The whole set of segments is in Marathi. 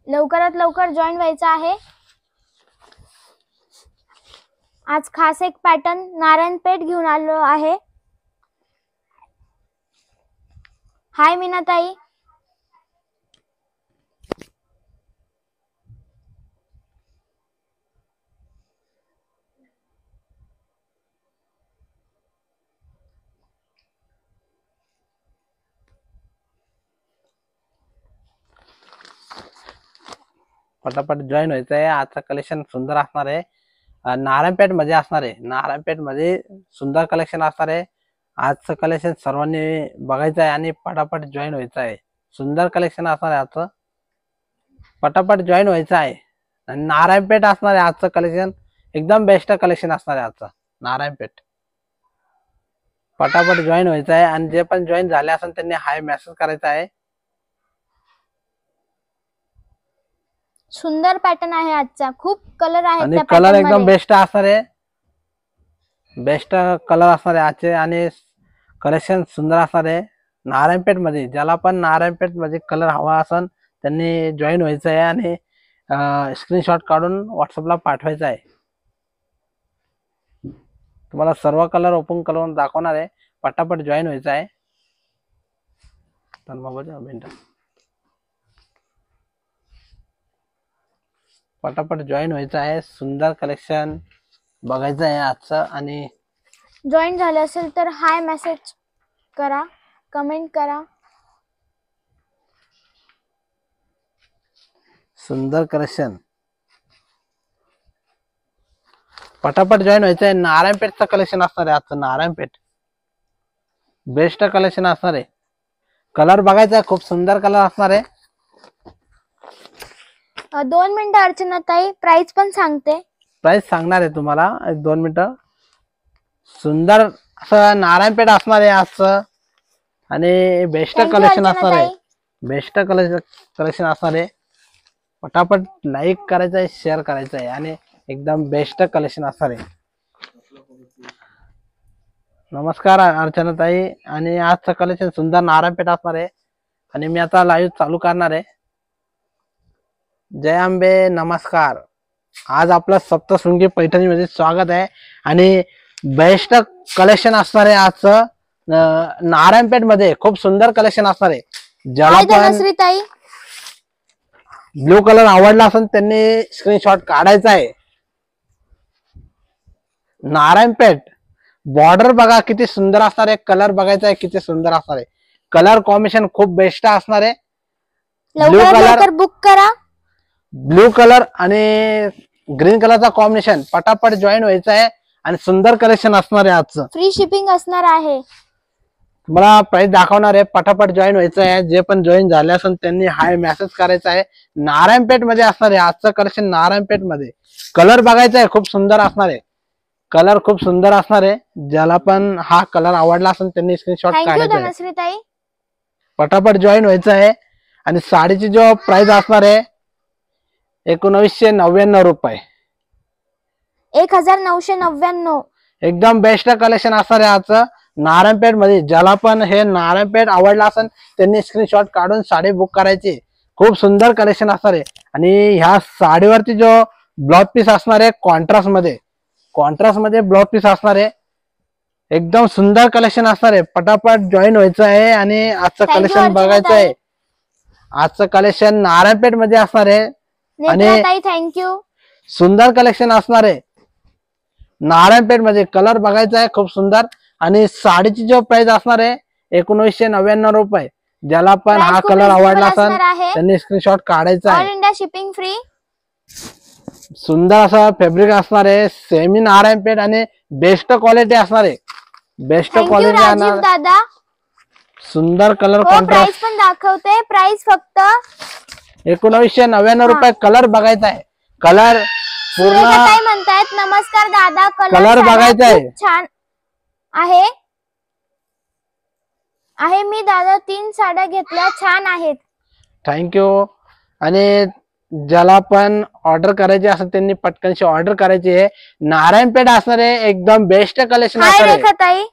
लवकरात लवकर जॉईन व्हायचं आहे। आज खास एक पॅटर्न नारायणपेठ घेऊन आलो आहे। हाय मीनाताई, पटापट जॉईन व्हायचं आहे। आजचं कलेक्शन सुंदर असणार आहे। नारायणपेठ मध्ये असणार आहे। नारायणपेठ मध्ये सुंदर कलेक्शन असणार आहे। आजचं कलेक्शन सर्वांनी बघायचं आहे आणि पटापट जॉईन व्हायचं आहे। सुंदर कलेक्शन असणार आहे आजचं, पटापट जॉईन व्हायचं आहे। आणि नारायणपेठ असणार आहे आजचं कलेक्शन, एकदम बेस्ट कलेक्शन असणार आहे आजचं नारायणपेठ। पटापट जॉईन व्हायचं आहे आणि जे पण जॉईन झाले असेल त्यांनी हाय मेसेज करायचा आहे। सुंदर पॅटर्न आहे आजचा, खूप कलर आहेत आणि त्या कलर पॅटर्न एकदम मध्ये। बेस्ट असणार आहे, बेस्ट कलर असणार आहे आजचे आणि कलेक्शन सुंदर असणार आहे। नारायणपेठ मध्ये ज्याला पण नारायणपेठ मध्ये कलर हवा असेल त्यांनी जॉईन व्हायचं आहे आणि स्क्रीनशॉट काढून व्हॉट्सअपला पाठवायचा आहे। तुम्हाला सर्व कलर ओपन करून दाखवणार आहे। पटापट जॉईन व्हायचं आहे। तर मग पटापट जॉईन व्हायचं आहे। सुंदर कलेक्शन बघायचं आहे आजचं आणि जॉईन झाले असेल तर हाय मेसेज करा, कमेंट करा। सुंदर कलेक्शन पटापट जॉईन व्हायचं आहे। नारायणपेठचं कलेक्शन असणार आहे आजचं, नारायणपेठ बेस्ट कलेक्शन असणार आहे। कलर बघायचा, खूप सुंदर कलर असणार आहे। 2 मिनिटं अर्चना ताई, प्राइस पण सांगते। प्राइस सांगणार आहे तुम्हाला, 1-2 मिनिटं। सुंदर असं नारायणपेठ असणार आहे आजचं आणि बेस्ट कलेक्शन असणार आहे, बेस्ट कलेक्शन असणार आहे। पटापट लाईक करायचं आहे, शेअर करायचं आहे आणि एकदम बेस्ट कलेक्शन असणार आहे। नमस्कार अर्चना ताई, आणि आजचं कलेक्शन सुंदर नारायणपेठ असणार आहे आणि मी आता लाईव्ह चालू करणार आहे। जय अंबे, नमस्कार। आज आपलं सप्तशृंगी पैठणी मध्ये स्वागत आहे आणि बेस्ट कलेक्शन असणार आहे आजचं नारायणपेठ मध्ये। खूप सुंदर कलेक्शन असणार आहे। ज्याला पण ताई ब्लू कलर आवडला असेल त्यांनी स्क्रीनशॉट काढायचा आहे। नारायणपेठ बॉर्डर बघा किती सुंदर असणार आहे, कलर बघायचा आहे किती सुंदर असणार आहे। कलर कॉम्बिनेशन खूप बेस्ट असणार आहे। ब्लू कलर बुक करा, ब्लू कलर आणि ग्रीन कलरचा कॉम्बिनेशन। पटापट जॉईन व्हायचं आहे आणि सुंदर कलेक्शन असणार आहे आजचं। फ्री शिपिंग असणार आहे। तुम्हाला प्राइस दाखवणार आहे। पटापट जॉईन व्हायचं आहे। जे पण जॉईन झाले असेल त्यांनी हाय मेसेज करायचा आहे। नारायणपेठ मध्ये असणार आहे आजचं कलेक्शन, नारायणपेठ मध्ये। कलर बघायचा आहे, खूप सुंदर असणार आहे, कलर खूप सुंदर असणार आहे। ज्याला पण हा कलर आवडला असेल त्यांनी स्क्रीनशॉट काढायचा आहे। पटापट जॉईन व्हायचं आहे आणि साडीची जो प्राइस असणार आहे 1999 रुपये, 1999। एकदम बेस्ट कलेक्शन असणार आहे आजचं नारायणपेठ मध्ये। ज्याला पण हे नारायणपेठ आवडला असेल त्यांनी स्क्रीनशॉट काढून साडी बुक करायची। खूप सुंदर कलेक्शन असणार आहे आणि ह्या साडीवरती जो ब्लाउज पीस असणार आहे कॉन्ट्रास्ट मध्ये ब्लाउज पीस असणार आहे। एकदम सुंदर कलेक्शन असणार आहे। पटापट जॉईन व्हायचं आहे आणि आजचं कलेक्शन बघायचं आहे। आजचं कलेक्शन नारायणपेठ मध्ये असणार आहे आणि थँक्यू, सुंदर कलेक्शन असणार आहे नारायणपेठ मध्ये। कलर बघायचा आहे खूप सुंदर आणि साडीची जो प्राइस असणार आहे 1999 रुपये। ज्याला पण हा कलर आवडला असेल त्यांनी स्क्रीनशॉट काढायचा आहे। All India shipping free. सुंदर असं फॅब्रिक असणार आहे, सेमी नारायणपेठ आणि बेस्ट क्वालिटी असणार आहे। बेस्ट थँक्यू क्वालिटी राजीव येणार, दादा. सुंदर कलर हो, कॉन्ट्रास्ट. प्राइस पण दाखवते. प्राइस फक्त 1999 रुपये. कलर बघायचा आहे, कलर पूर्ण सुरेखाताई म्हणतायत नमस्कार दादा. कलर बघायचा आहे. खूप छान आहे मी दादा 3 साड्या घेतल्या, छान आहेत. थँक्यू. आणि ज्याला पण ऑर्डर करायची असेल त्यांनी पटकनशी ऑर्डर करायची आहे. नारायणपेठ असणार आहे, एकदम बेस्ट कलेक्शन हाय असणार आहे. रेखाताई.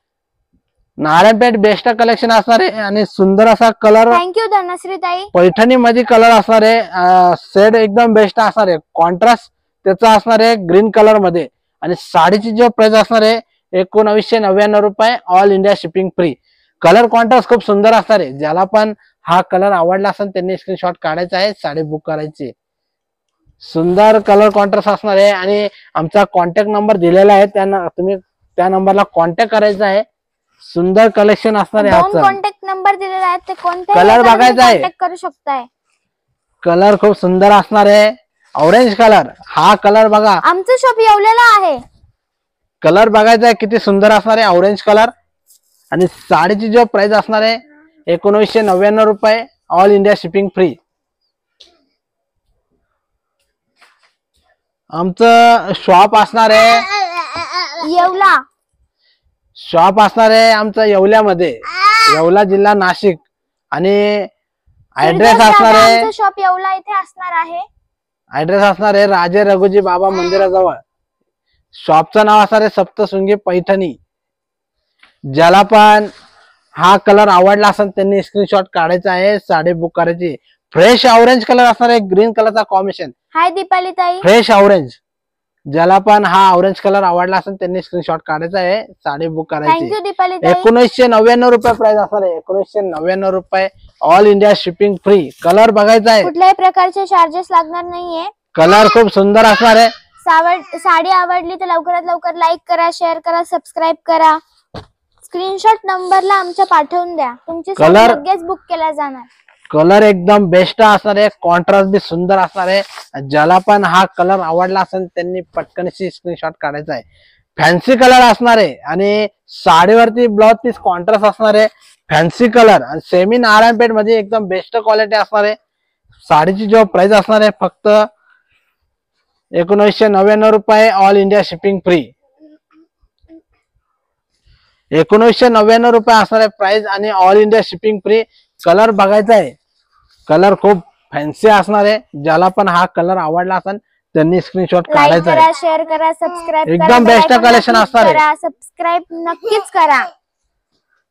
नारायणपेठ बेस्ट कलेक्शन असणार आहे आणि सुंदर असा कलर थँक्यू धनश्री ताई. पैठणी मध्ये कलर असणार आहे. शेड एकदम बेस्ट असणार आहे. कॉन्ट्रास्ट त्याचा असणार आहे ग्रीन कलर मध्ये. आणि साडीची जो प्राइस असणार आहे 1999 रुपये, all India shipping free. Colour contrast खूप सुंदर असणार आहे. ज्याला पण हा कलर आवडला असेल त्यांनी स्क्रीनशॉट काढायचा आहे, साडी बुक करायची. सुंदर कलर कॉन्ट्रास्ट असणार आहे. आणि आमचा कॉन्टॅक्ट नंबर दिलेला आहे, त्यांना तुम्ही त्या नंबरला कॉन्टॅक्ट करायचा आहे. सुंदर कलेक्शन असणार आहे. 2 कॉन्टॅक्ट नंबर दिलेले आहेत, ते कोणते कलर बघायचा आहे. कॉन्टॅक्ट करू शकताय. कलर खूप सुंदर असणार आहे. ऑरेंज कलर, हा कलर बघा. आमचं शॉप येवलेला आहे. कलर बघायचा आहे, किती सुंदर असणार आहे ऑरेंज कलर. आणि साडीची जो प्राइस असणार आहे 1999 रुपये, ऑल इंडिया शिपिंग फ्री. आमचं शॉप असणार आहे येवला. शॉप असणार आहे आमचं येवल्यामध्ये, येवला जिल्हा नाशिक. आणि ऍड्रेस असणार आहे, आमचं शॉप येवला इथे असणार आहे. ऍड्रेस असणार आहे राजे रघुजी बाबा मंदिराजवळ. शॉपचं नाव असणार आहे सप्तशृंगी पैठणी. ज्याला पण हा कलर आवडला असेल त्यांनी स्क्रीनशॉट काढायचा आहे, साडी बुक करायची. फ्रेश ऑरेंज कलर असणार आहे, ग्रीन कलरचा कॉम्बिनेशन. हाय दीपाली ताई. Fresh orange. ज्याला पण हा ऑरेंज कलर आवडला असेल त्यांनी स्क्रीनशॉट काढायचा आहे, साडी बुक करायची. थँक्यू दीपाली ताई. 1999 रुपये प्राइस असणार आहे. 1999 रुपये, all India shipping free. Colour बघायचा आहे, कुठल्याही प्रकारचे चार्जेस लागणार नाहीये. कलर खूप सुंदर असणार आहे. साडी आवडली तर लवकरात लवकर लाईक करा, शेअर करा, सबस्क्राईब करा. स्क्रीनशॉट नंबरला आमच्या पाठवून द्या, तुमची साडी कलर- लगेच बुक केल्या जाणार. कलर एकदम बेस्ट असणार आहे. कॉन्ट्रास्ट बी सुंदर असणार आहे. ज्याला पण हा कलर आवडला असेल त्यांनी पटकनशी स्क्रीनशॉट काढायचा आहे. फॅन्सी कलर असणार आहे आणि साडीवरती ब्लाउज पीस कॉन्ट्रास्ट असणार आहे. फॅन्सी कलर आणि सेमी नारायणपेठ मध्ये एकदम बेस्ट क्वालिटी असणार आहे. साडीची जो प्राइस असणार आहे फक्त 1999 रुपये, ऑल इंडिया शिपिंग फ्री. 1999 रुपये असणार आहे प्राइस आणि all India shipping free. Colour बघायचा आहे, कलर खूप फॅन्सी असणार आहे. ज्याला पण हा कलर आवडला असेल त्यांनी स्क्रीनशॉट लाईक काढायचा करा, आहे. शेअर करा, सबस्क्राईब करा. एकदम बेस्ट बेल आयकॉनला कलेक्शन क्लिक असणार आहे. करा, सबस्क्राईब नक्कीच करा.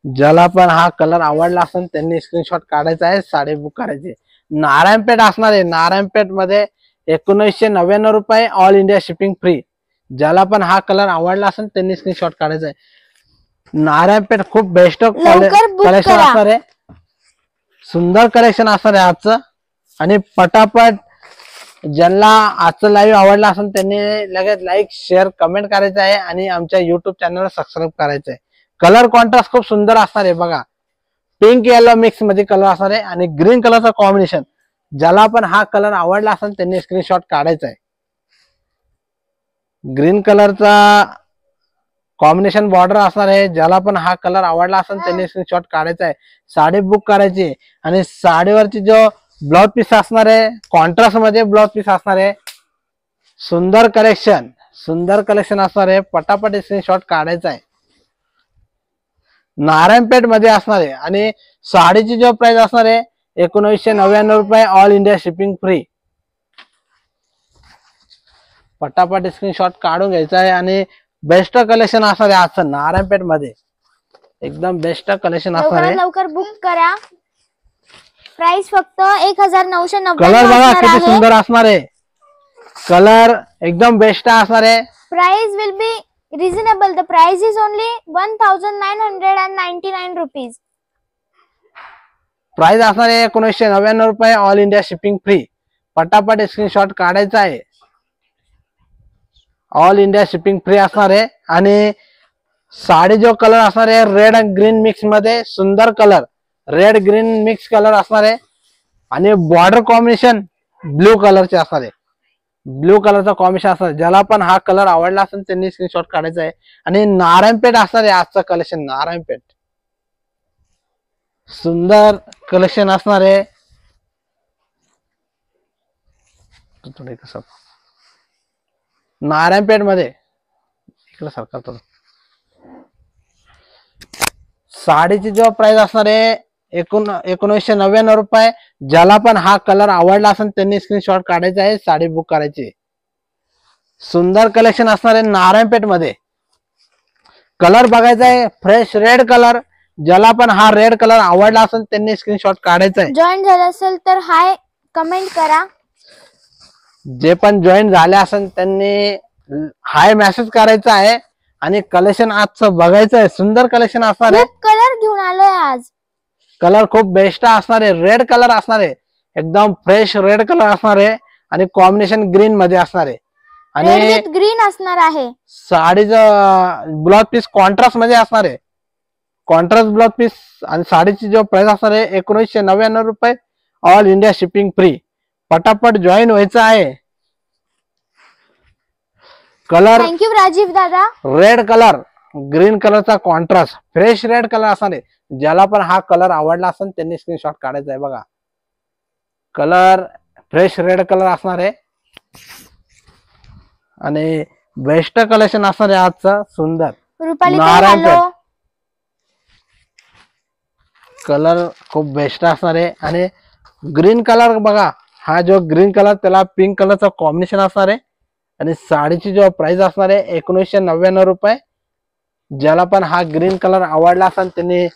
ज्याला पण हा कलर आवडला असेल त्यांनी स्क्रीनशॉट काढायचा आहे, साडी बुक करायची. नारायणपेठ असणार आहे. नारायणपेठ मध्ये 1999 रुपये, ऑल इंडिया शिपिंग फ्री. ज्याला पण हा कलर आवडला असेल त्यांनी स्क्रीनशॉट काढायचा आहे. नारायणपेठ खूप बेस्ट लवकर book कलेक्शन करा. असणार आहे. सुंदर कलेक्शन असणार आहे आजचं. आणि पटापट ज्यांना आजचं लाईव्ह आवडला असेल त्यांनी लगेच लाईक, शेअर, कमेंट करायचं आहे आणि आमच्या युट्यूब चॅनलला सबस्क्राईब करायचं आहे. कलर कॉन्ट्रास्ट खूप सुंदर असणार आहे बघा. पिंक येलो मिक्स मध्ये कलर असणार आहे आणि ग्रीन कलरचा कॉम्बिनेशन. ज्याला पण हा कलर आवडला असेल त्यांनी स्क्रीनशॉट काढायचा आहे. ग्रीन कलरचा कॉम्बिनेशन बॉर्डर असणार आहे. ज्याला पण हा कलर आवडला असेल त्यांनी स्क्रीनशॉट काढायचा आहे, साडी बुक करायची. आणि साडीवरची जो ब्लाउज पीस असणार आहे कॉन्ट्रास्ट मध्ये ब्लाउज पीस असणार आहे. सुंदर कलेक्शन असणार आहे. पटापट स्क्रीनशॉट काढायचा आहे. नारायणपेठ मध्ये असणार आहे आणि साडीची जो प्राइस असणार आहे 1999 रुपये, ऑल इंडिया शिपिंग फ्री. पटापट स्क्रीनशॉट काढून घ्यायचा आहे. आणि बेस्ट कलेक्शन असणार आहे आजचं नारायणपेठ मध्ये, एकदम बेस्ट कलेक्शन असणार लवकरात आहे. लवकर बुक करा. प्राइस फक्त 1990 कलर बघा असणार किती आहे. सुंदर असणार आहे. कलर एकदम बेस्ट असणार आहे. Price will be reasonable. The price is only 1999 rupees. Price असणार आहे 1999 रुपये, ऑल इंडिया शिपिंग फ्री. पटापट स्क्रीनशॉट काढायचा आहे. ऑल इंडिया शिपिंग फ्री असणार आहे. आणि साडी जो कलर असणार आहे रेड अँड ग्रीन मिक्स मध्ये, सुंदर colour, red green mix colour असणार आहे. आणि बॉर्डर कॉम्बिनेशन ब्ल्यू कलरचे असणार आहे. ब्ल्यू कलरचा कॉम्बिनेशन असणार, ज्याला पण हा कलर आवडला असेल त्यांनी स्क्रीनशॉट काढायचा आहे. आणि नारायणपेठ असणार आहे आजचं कलेक्शन. नारायणपेठ सुंदर कलेक्शन असणार आहे. नारायणपेठ मध्ये इकडे सरकार थोडं. साडीची जो प्राइस असणार आहे 1999 रुपये. ज्याला पण हा कलर आवडला असेल त्यांनी स्क्रीनशॉट काढायचा आहे, साडी बुक करायची. सुंदर कलेक्शन असणार आहे नारायणपेठ मध्ये. कलर बघायचा आहे फ्रेश रेड कलर. ज्याला पण हा रेड कलर आवडला असेल त्यांनी स्क्रीनशॉट काढायचा आहे. जॉईन झालं असेल तर हाय कमेंट करा. जे पण जॉईन झाले असेल त्यांनी हाय मेसेज करायचा आहे. आणि कलेक्शन आजचं बघायचं आहे. सुंदर कलेक्शन असणार आहे. कलर घेऊन आलोय आज. कलर खूप बेस्ट असणार आहे. रेड कलर असणार आहे, एकदम फ्रेश रेड कलर असणार आहे. आणि कॉम्बिनेशन ग्रीन मध्ये असणार आहे. आणि ग्रीन असणार आहे. साडीचं ब्लाउज पीस कॉन्ट्रास्ट मध्ये असणार आहे. Contrast blouse piece. आणि साडीची जो प्राइस असणार आहे 1999 रुपये. All India shipping free. पटापट जॉईन व्हायचं आहे. कलर थँक्यू राजीव दादा. रेड कलर ग्रीन कलरचा कॉन्ट्रास्ट फ्रेश रेड कलर असणार आहे. ज्याला पण हा कलर आवडला असेल त्यांनी स्क्रीनशॉट काढायचा आहे. बघा कलर फ्रेश रेड कलर असणार आहे. आणि बेस्ट कलेक्शन असणार आहे आजचं. सुंदर रुपाली नारायणपेठ कलर खूप बेस्ट असणार आहे. आणि ग्रीन कलर बघा, हा जो ग्रीन कलर त्याला पिंक कलरचा कॉम्बिनेशन असणार आहे. आणि साडीची जो प्राइस असणार आहे 1999 रुपये. ज्याला पण हा ग्रीन कलर आवडला असेल त्यांनी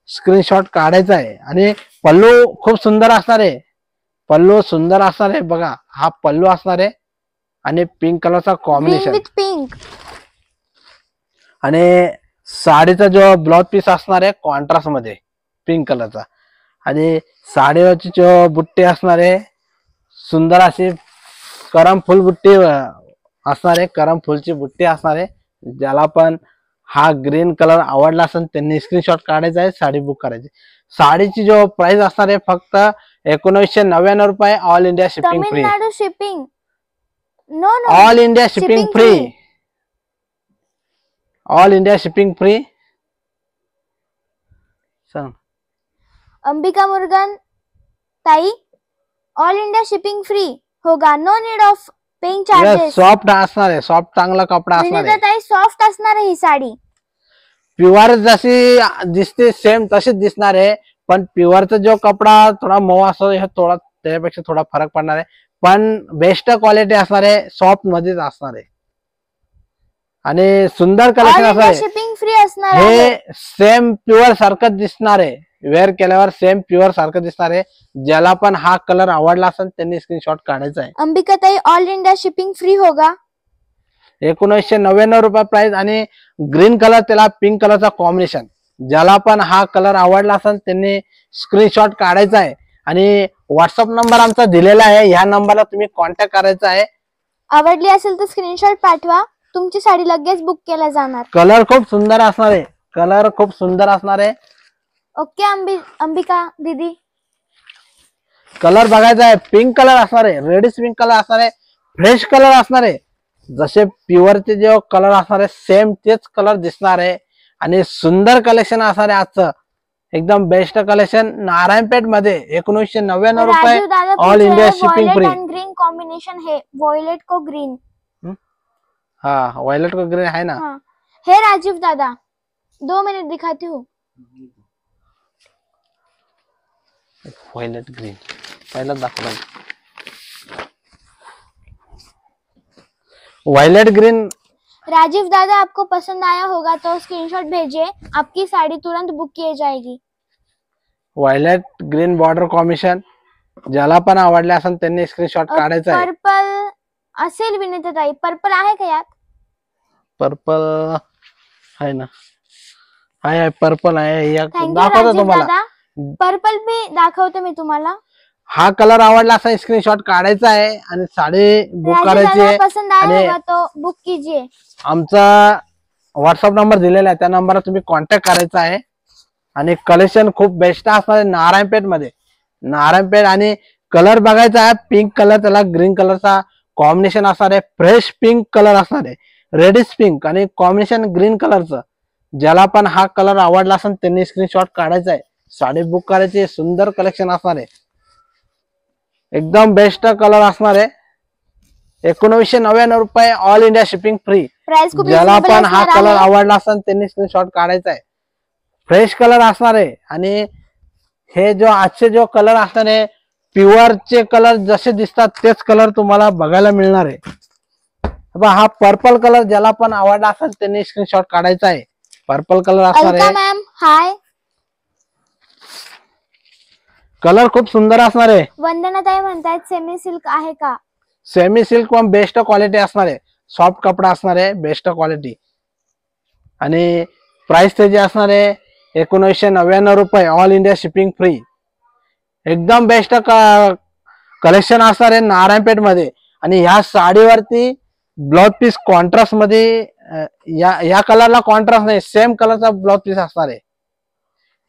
स्क्रीनशॉट काढायचा आहे. आणि पल्लू खूप सुंदर असणार आहे. पल्लू सुंदर असणार आहे. बघा हा पल्लू असणार आहे. आणि पिंक कलरचा कॉम्बिनेशन. पिंक. आणि साडीचा जो ब्लाउज पीस असणार आहे कॉन्ट्रास्ट मध्ये पिंक कलरचा. आणि साडीवरची जो बुट्टी असणार आहे सुंदर अशी करम फुल बुट्टी असणार आहे. करम फुलची बुट्टी असणार आहे. ज्याला पण हा ग्रीन कलर आवडला असेल त्यांनी स्क्रीनशॉट काढायचा आहे, साडी बुक करायची. साडीची जो प्राइस असणार आहे फक्त 1999 रुपये. All India shipping free. Tamil Nadu shipping. No all India shipping free. All India shipping free. सांग अंबिका मुरुगन ताई. ऑल इंडिया शिपिंग फ्री होगा. No need of paying charges. Soft असणार आहे. सॉफ्ट चांगला कपडा असणार आहे. ताई सॉफ्ट असणार आहे ही साडी. प्युअर जशी दिसते सेम तशीच दिसणार आहे. पण प्युअरचा जो कपडा थोडा मऊ असतो हे थोडा त्यापेक्षा थोडा फरक पडणार आहे. पण बेस्ट क्वालिटी असणार आहे. सॉफ्ट मध्येच असणार आहे. आणि सुंदर कलेक्शन असणार आहे. शिपिंग फ्री असणार आहे. हे सेम प्युअर सारखं दिसणार आहे. वेअर केल्यावर सेम प्युअर सारखं दिसणार आहे. ज्याला पण हा कलर आवडला असेल त्यांनी स्क्रीनशॉट काढायचा आहे. अंबिका ताई ऑल इंडिया शिपिंग फ्री होगा. 1999 रुपये प्राइस. आणि ग्रीन कलर त्याला पिंक कलरचा कॉम्बिनेशन. ज्याला पण हा कलर आवडला असेल त्यांनी स्क्रीनशॉट काढायचा आहे. आणि व्हॉट्सअप नंबर आमचा दिलेला आहे. ह्या नंबरला तुम्ही कॉन्टॅक्ट करायचा आहे. आवडली असेल तर स्क्रीनशॉट पाठवा. तुमची साडी लगेच बुक केल्या जाणार. कलर खूप सुंदर असणार आहे. कलर खूप सुंदर असणार आहे. ओके अंबिका दीदी. कलर बघायचा आहे. पिंक कलर असणार आहे. रेडिश पिंक कलर असणार आहे. फ्रेश कलर असणार आहे. जसे प्युअरचे जे कलर असणार आहे सेम तेच कलर दिसणार आहे. आणि सुंदर कलेक्शन असणार आहे आजचं. एकदम बेस्ट कलेक्शन नारायणपेठ मध्ये 1999 रुपये. All India shipping free. Green combination है. वॉयलेट को ग्रीन. हाँ वॉयलेट को ग्रीन है ना. हे राजीव दादा 2 मिनट दिखाती हूँ. वॉयलेट ग्रीन पहिला दाखवला. Violet green. राजीव दादा आपको पसंद आया होगा तो स्क्रीनशॉट भेजिए. आपकी साड़ी तुरंत बुक की जाएगी. Violet green border combination. ज्याला पण आवडले असेल त्यांनी स्क्रीनशॉट काढायचा आहे. पर्पल असेल विनीता ताई. पर्पल आहे का यात. पर्पल आहे ना. आहे पर्पल आहे. दाखवतो तुम्हाला. पर्पल भी दाखवते मी तुम्हाला. हा कलर आवडला असा स्क्रीनशॉट काढायचा आहे आणि साडी बुक करायची आहे. पसंद आएगा तो बुक कीजिए. आमचा व्हॉट्सअप नंबर दिलेला आहे त्या नंबरला तुम्ही कॉन्टॅक्ट करायचा आहे. आणि कलेक्शन खूप बेस्ट असणार आहे नारायणपेठ मध्ये. नारायणपेठ. आणि कलर बघायचा आहे पिंक कलर त्याला ग्रीन कलरचा कॉम्बिनेशन असणार आहे फ्रेश पिंक कलर असणार आहे, रेडिश पिंक आणि कॉम्बिनेशन ग्रीन कलरचं. ज्याला पण हा कलर आवडला असेल त्यांनी स्क्रीनशॉट काढायचा आहे, साडी बुक करायची. सुंदर कलेक्शन असणार आहे, एकदम बेस्ट कलर असणार आहे. 1999 रुपये, all India shipping free. Price खूप ज्याला reasonable पण हा असणार कलर आहे. आवडला असेल त्यांनी स्क्रीनशॉट काढायचा आहे. फ्रेश कलर असणार आहे आणि हे जो आजचे जो कलर असणार आहे प्युअरचे कलर जसे दिसतात तेच कलर तुम्हाला बघायला मिळणार आहे. हा पर्पल कलर ज्याला पण आवडला असेल त्यांनी स्क्रीनशॉट काढायचा आहे. पर्पल कलर असणार अलका आहे, मॅम हाय. कलर खूप सुंदर असणार आहे. वंदना ताई म्हणतायत सेमी सिल्क आहे का? सेमी सिल्क पण बेस्ट क्वालिटी असणार आहे, सॉफ्ट कपडा असणार आहे, बेस्ट क्वालिटी. आणि प्राइस त्याची असणार आहे 1999 रुपये, ऑल इंडिया शिपिंग फ्री. एकदम बेस्ट कलेक्शन असणार आहे नारायणपेठ मध्ये. आणि ह्या साडीवरती ब्लाउज पीस कॉन्ट्रास्ट मध्ये, या कलरला कॉन्ट्रास्ट नाही, सेम कलरचा ब्लाउज पीस असणार आहे.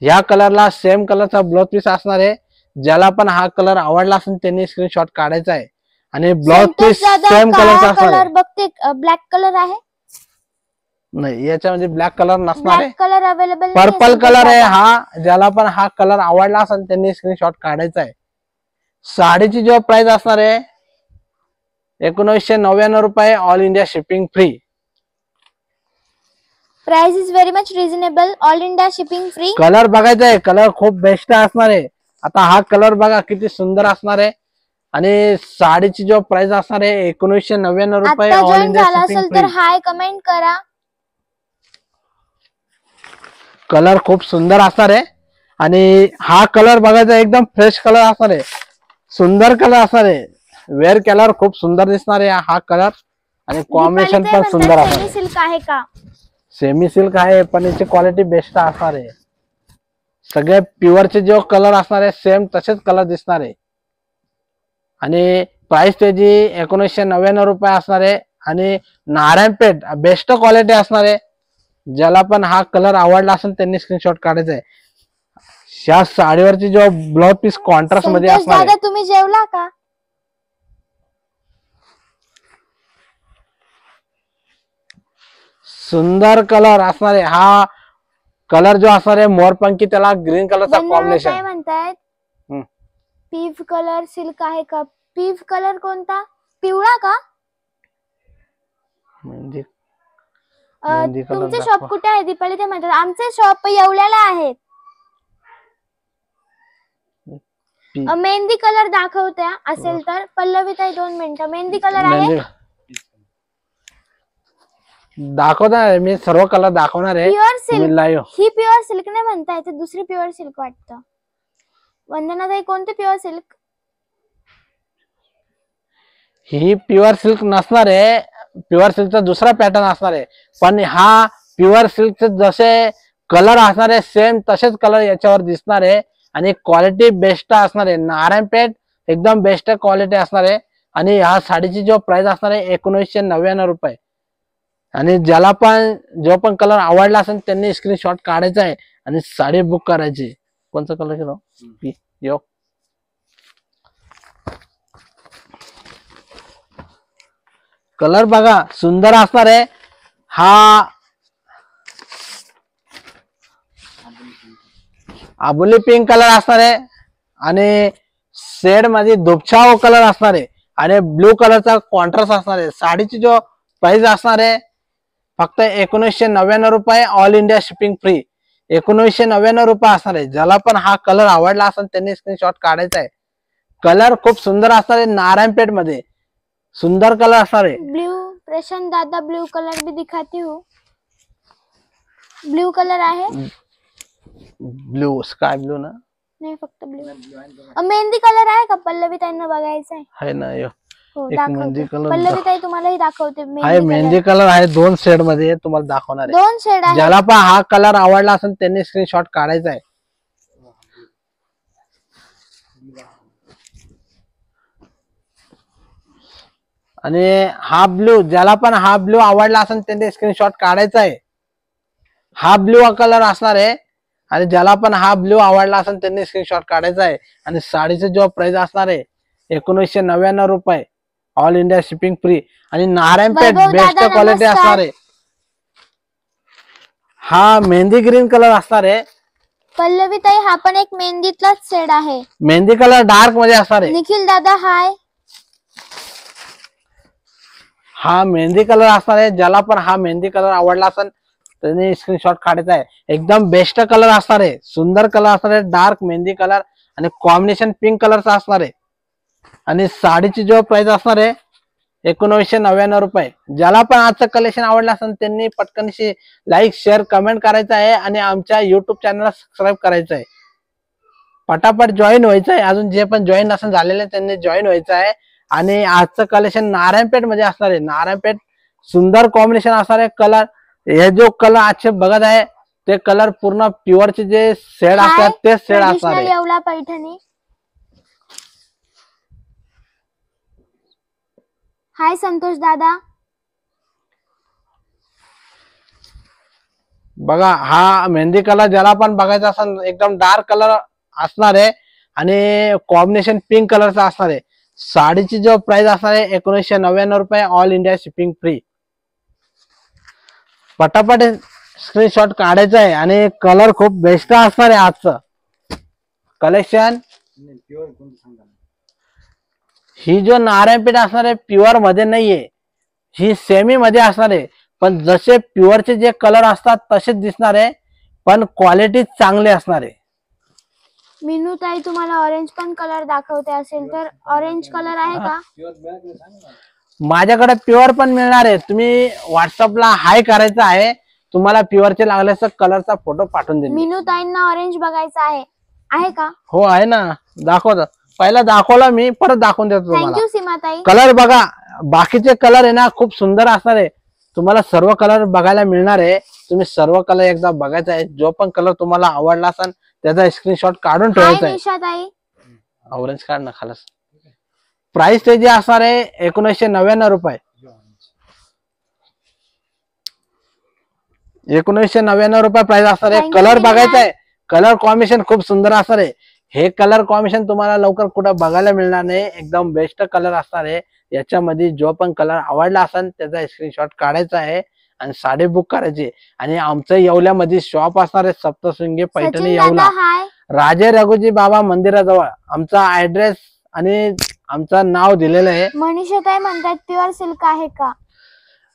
या कलरला सेम कलरचा ब्लाउज पीस असणार आहे. ज्याला पण हा कलर आवडला असेल त्यांनी स्क्रीनशॉट काढायचा आहे. आणि ब्लाउज पीस सेम कलरचा असणार आहे. बघते ब्लॅक कलर आहे. नाही, याच्यामध्ये ब्लॅक कलर नसणार आहे, black colour available purple colour आहे हा. ज्याला पण हा कलर आवडला असेल त्यांनी स्क्रीनशॉट काढायचा आहे. साडीची जो प्राइस असणार आहे 1999 रुपये, all India shipping free. Price is very much reasonable, all India shipping free. Colour बघायचा आहे, कलर खूप बेस्ट असणार आहे. आता हा कलर बघा किती सुंदर असणार आहे. आणि साडीची जो प्राइस असणार आहे 1999 रुपये, आता ऑल जॉईन इंडिया झाला शिपिंग असेल तर फ्री. हाय कमेंट करा. कलर खूप सुंदर असणार आहे. आणि हा कलर बघायचा एकदम फ्रेश कलर असणार आहे, सुंदर कलर असणार आहे. वेअर कलर खूप सुंदर दिसणार आहे हा कलर. आणि कॉम्बिनेशन पण सुंदर असणार सेमी आहे. सिल्क आहे का? सेमी सिल्क आहे पण याची क्वालिटी बेस्ट असणार आहे. सगळे प्युअरचे जो कलर असणार आहे सेम तसेच कलर दिसणार आहे. आणि प्राइस त्याची 1999 रुपये असणार आहे. आणि नारायणपेठ बेस्ट क्वालिटी असणार आहे. ज्याला पण हा कलर आवडला असेल त्यांनी स्क्रीनशॉट काढायचा आहे. ह्या साडीवरची जो ब्लाउज पीस कॉन्ट्रास्ट मध्ये संतोष असणार दादा आहे. तुम्ही जेवला का? सुंदर कलर असणार आहे हा कलर जो असणार आहे मोरपंखी, त्याला ग्रीन कलरचा वंदना कॉम्बिनेशन. काय म्हणतायत? पीव कलर सिल्क आहे का? पीव कलर कोणता? पिवळा का? मेहंदी कलर तुमचे दाखवा. शॉप कुठे आहे? दीपाली ते म्हणतात आमचे शॉप येवल्याला आहेत. मेहंदी कलर दाखवत्या असेल तर पल्लवी ताई 2 मिनिटं. मेहंदी कलर आहे. मेहंदी दाखवणार आहे मी, सर्व कलर दाखवणार आहे. Pure silk. लाईव्ह ही प्युअर सिल्क नाही म्हणताय, ते दुसरी प्युअर सिल्क वाटतं. वंदना ताई कोणते प्युअर सिल्क? ही प्युअर सिल्क नसणार आहे, प्युअर सिल्कचा दुसरा पॅटर्न असणार आहे. पण हा प्युअर सिल्कचे जसे कलर असणार आहे सेम तसेच कलर याच्यावर दिसणार आहे. आणि क्वालिटी बेस्ट असणार आहे. नारायणपेठ एकदम बेस्ट क्वालिटी असणार आहे. आणि ह्या साडीची जो प्राइस असणार आहे 1999 रुपये. आणि ज्याला पण जो पण कलर आवडला असेल त्यांनी स्क्रीनशॉट काढायचा आहे आणि साडी बुक करायची. कोणता कलर केला यो कलर बघा सुंदर असणार आहे. हा आबोली पिंक कलर असणार आहे. आणि शेड मध्ये धुपछाव कलर असणार आहे. आणि ब्लू कलरचा कॉन्ट्रास्ट असणार आहे. साडीची जो प्राइस असणार आहे फक्त 1999 रुपये, ऑल इंडिया शिपिंग फ्री. 1999 रुपये असणार आहे. ज्याला पण हा कलर आवडला असेल त्यांनी स्क्रीनशॉट काढायचा आहे. कलर खूप सुंदर असणार आहे. नारायणपेठ मध्ये सुंदर कलर असणार आहे. ब्लू प्रशांत दादा ब्लू कलर भी दिखाती हूँ. ब्लू कलर आहे. ब्लू स्काय ब्लू ना, नाही फक्त ब्लू. मेहंदी कलर आहे का? पल्लवी ताईंना बघायचं आहे ना यो. हो एक मेहंदी दाखवते. कलर पल्लवी ताई तुम्हालाही दाखवते. आहे मेहंदी कलर आहे. 2 शेड मध्ये तुम्हाला दाखवणार आहे. 2 शेड आहे. ज्याला पण हा कलर आवडला असेल त्यांनी स्क्रीनशॉट काढायचा आहे. आणि हा ब्लू, ज्याला पण हा ब्लू आवडला असेल त्यांनी स्क्रीनशॉट काढायचा आहे. हा ब्लू कलर असणार आहे. आणि ज्याला पण हा ब्लू आवडला असेल त्यांनी स्क्रीनशॉट काढायचा आहे. आणि साडीचा जो प्राइस असणार आहे 1999 रुपये. All India shipping free. आणि नारायणपेठ वैभव बेस्ट दादा, क्वालिटी नमस्कार. असणार आहे. हा मेहंदी ग्रीन कलर असणार आहे. पल्लवी ताई, हा पण एक मेहंदीतलाच शेड आहे. मेहंदी कलर डार्क मध्ये असणार आहे. निखिल दादा हाय. हा मेहंदी कलर असणार आहे. ज्याला पण हा मेहंदी कलर आवडला असेल त्याने स्क्रीनशॉट काढायचा आहे. एकदम बेस्ट कलर असणार आहे. सुंदर कलर असणार आहे. डार्क मेहंदी कलर आणि कॉम्बिनेशन पिंक कलरचा असणार आहे. आणि साडीची जो प्राइस असणार आहे 1999 रुपये. ज्याला पण आजचं कलेक्शन आवडलं असेल त्यांनी पटकनशी लाईक शेअर कमेंट करायचं आहे आणि आमच्या युट्यूब चॅनलला सबस्क्राईब करायचं आहे. पटापट जॉईन व्हायचं आहे. अजून जे पण जॉईन नसेल झालेले त्यांनी जॉईन व्हायचं आहे. आणि आजचं कलेक्शन नारायणपेठ मध्ये असणार आहे. नारायणपेठ सुंदर कॉम्बिनेशन असणार आहे. कलर हे जो कलर आजचे बघत आहे ते कलर पूर्ण प्युअरचे जे शेड असतात तेच शेड असणार आहे. येवला पैठणी. हाय संतोष दादा. बघा हा मेहंदी कलर ज्याला पण बघायचा असेल एकदम डार्क कलर असणार आहे आणि कॉम्बिनेशन पिंक कलरचा असणार आहे. साडीची जो प्राइस असणार आहे 1999 रुपये. All India shipping free. पटापट स्क्रीनशॉट काढायचा आहे. आणि कलर खूप बेस्ट असणार आहे आजचं कलेक्शन. ही जो नारायणपेठ असणार आहे प्युअर मध्ये नाहीये, ही सेमी मध्ये असणार आहे. पण जसे प्युअरचे जे कलर असतात तसेच दिसणार आहे पण क्वालिटी चांगली असणार आहे. मीनू ताई, तुम्हाला ऑरेंज पण कलर दाखवते असेल तर ऑरेंज कलर आहे का? माझ्याकडे प्युअर पण मिळणार आहे. तुम्ही व्हॉट्सअपला हाय करायचं आहे. तुम्हाला प्युअरचे लागल्यास कलरचा फोटो पाठवून देईन. मीनू ताईंना ऑरेंज बघायचा आहे का? हो आहे ना. दाखवतो. पहिला दाखवला मी, परत दाखवून देतो तुम्हाला. थँक्यू सीमा ताई. कलर बघा, बाकीचे कलर आहे ना खूप सुंदर असणार आहे. तुम्हाला सर्व कलर बघायला मिळणार आहे. तुम्ही सर्व कलर एकदा बघायचा आहे. जो पण कलर तुम्हाला आवडला असेल त्याचा स्क्रीनशॉट काढून ठेवायचा आहे. निशा ताई. ऑरेंज काढ ना खालच. प्राइस ते जे असणार आहे 1999 रुपये. 1999 रुपये प्राइस असणार आहे. कलर बघायचा आहे. कलर कॉम्बिनेशन खूप सुंदर असणार आहे. हे कलर कॉम्बिनेशन तुम्हाला लवकर कुठं बघायला मिळणार नाही. एकदम बेस्ट कलर असणार आहे. याच्यामध्ये जो पण कलर आवडला असेल त्याचा स्क्रीनशॉट काढायचा आहे आणि साडी बुक करायची. आणि आमचं येवल्यामध्ये शॉप असणार आहे सप्तशृंगी पैठणी येवला, राजे रघुजी बाबा मंदिराजवळ. आमचा ऍड्रेस आणि आमचं नाव दिलेलं आहे. मनीषा ताई म्हणतात प्युअर सिल्क आहे का?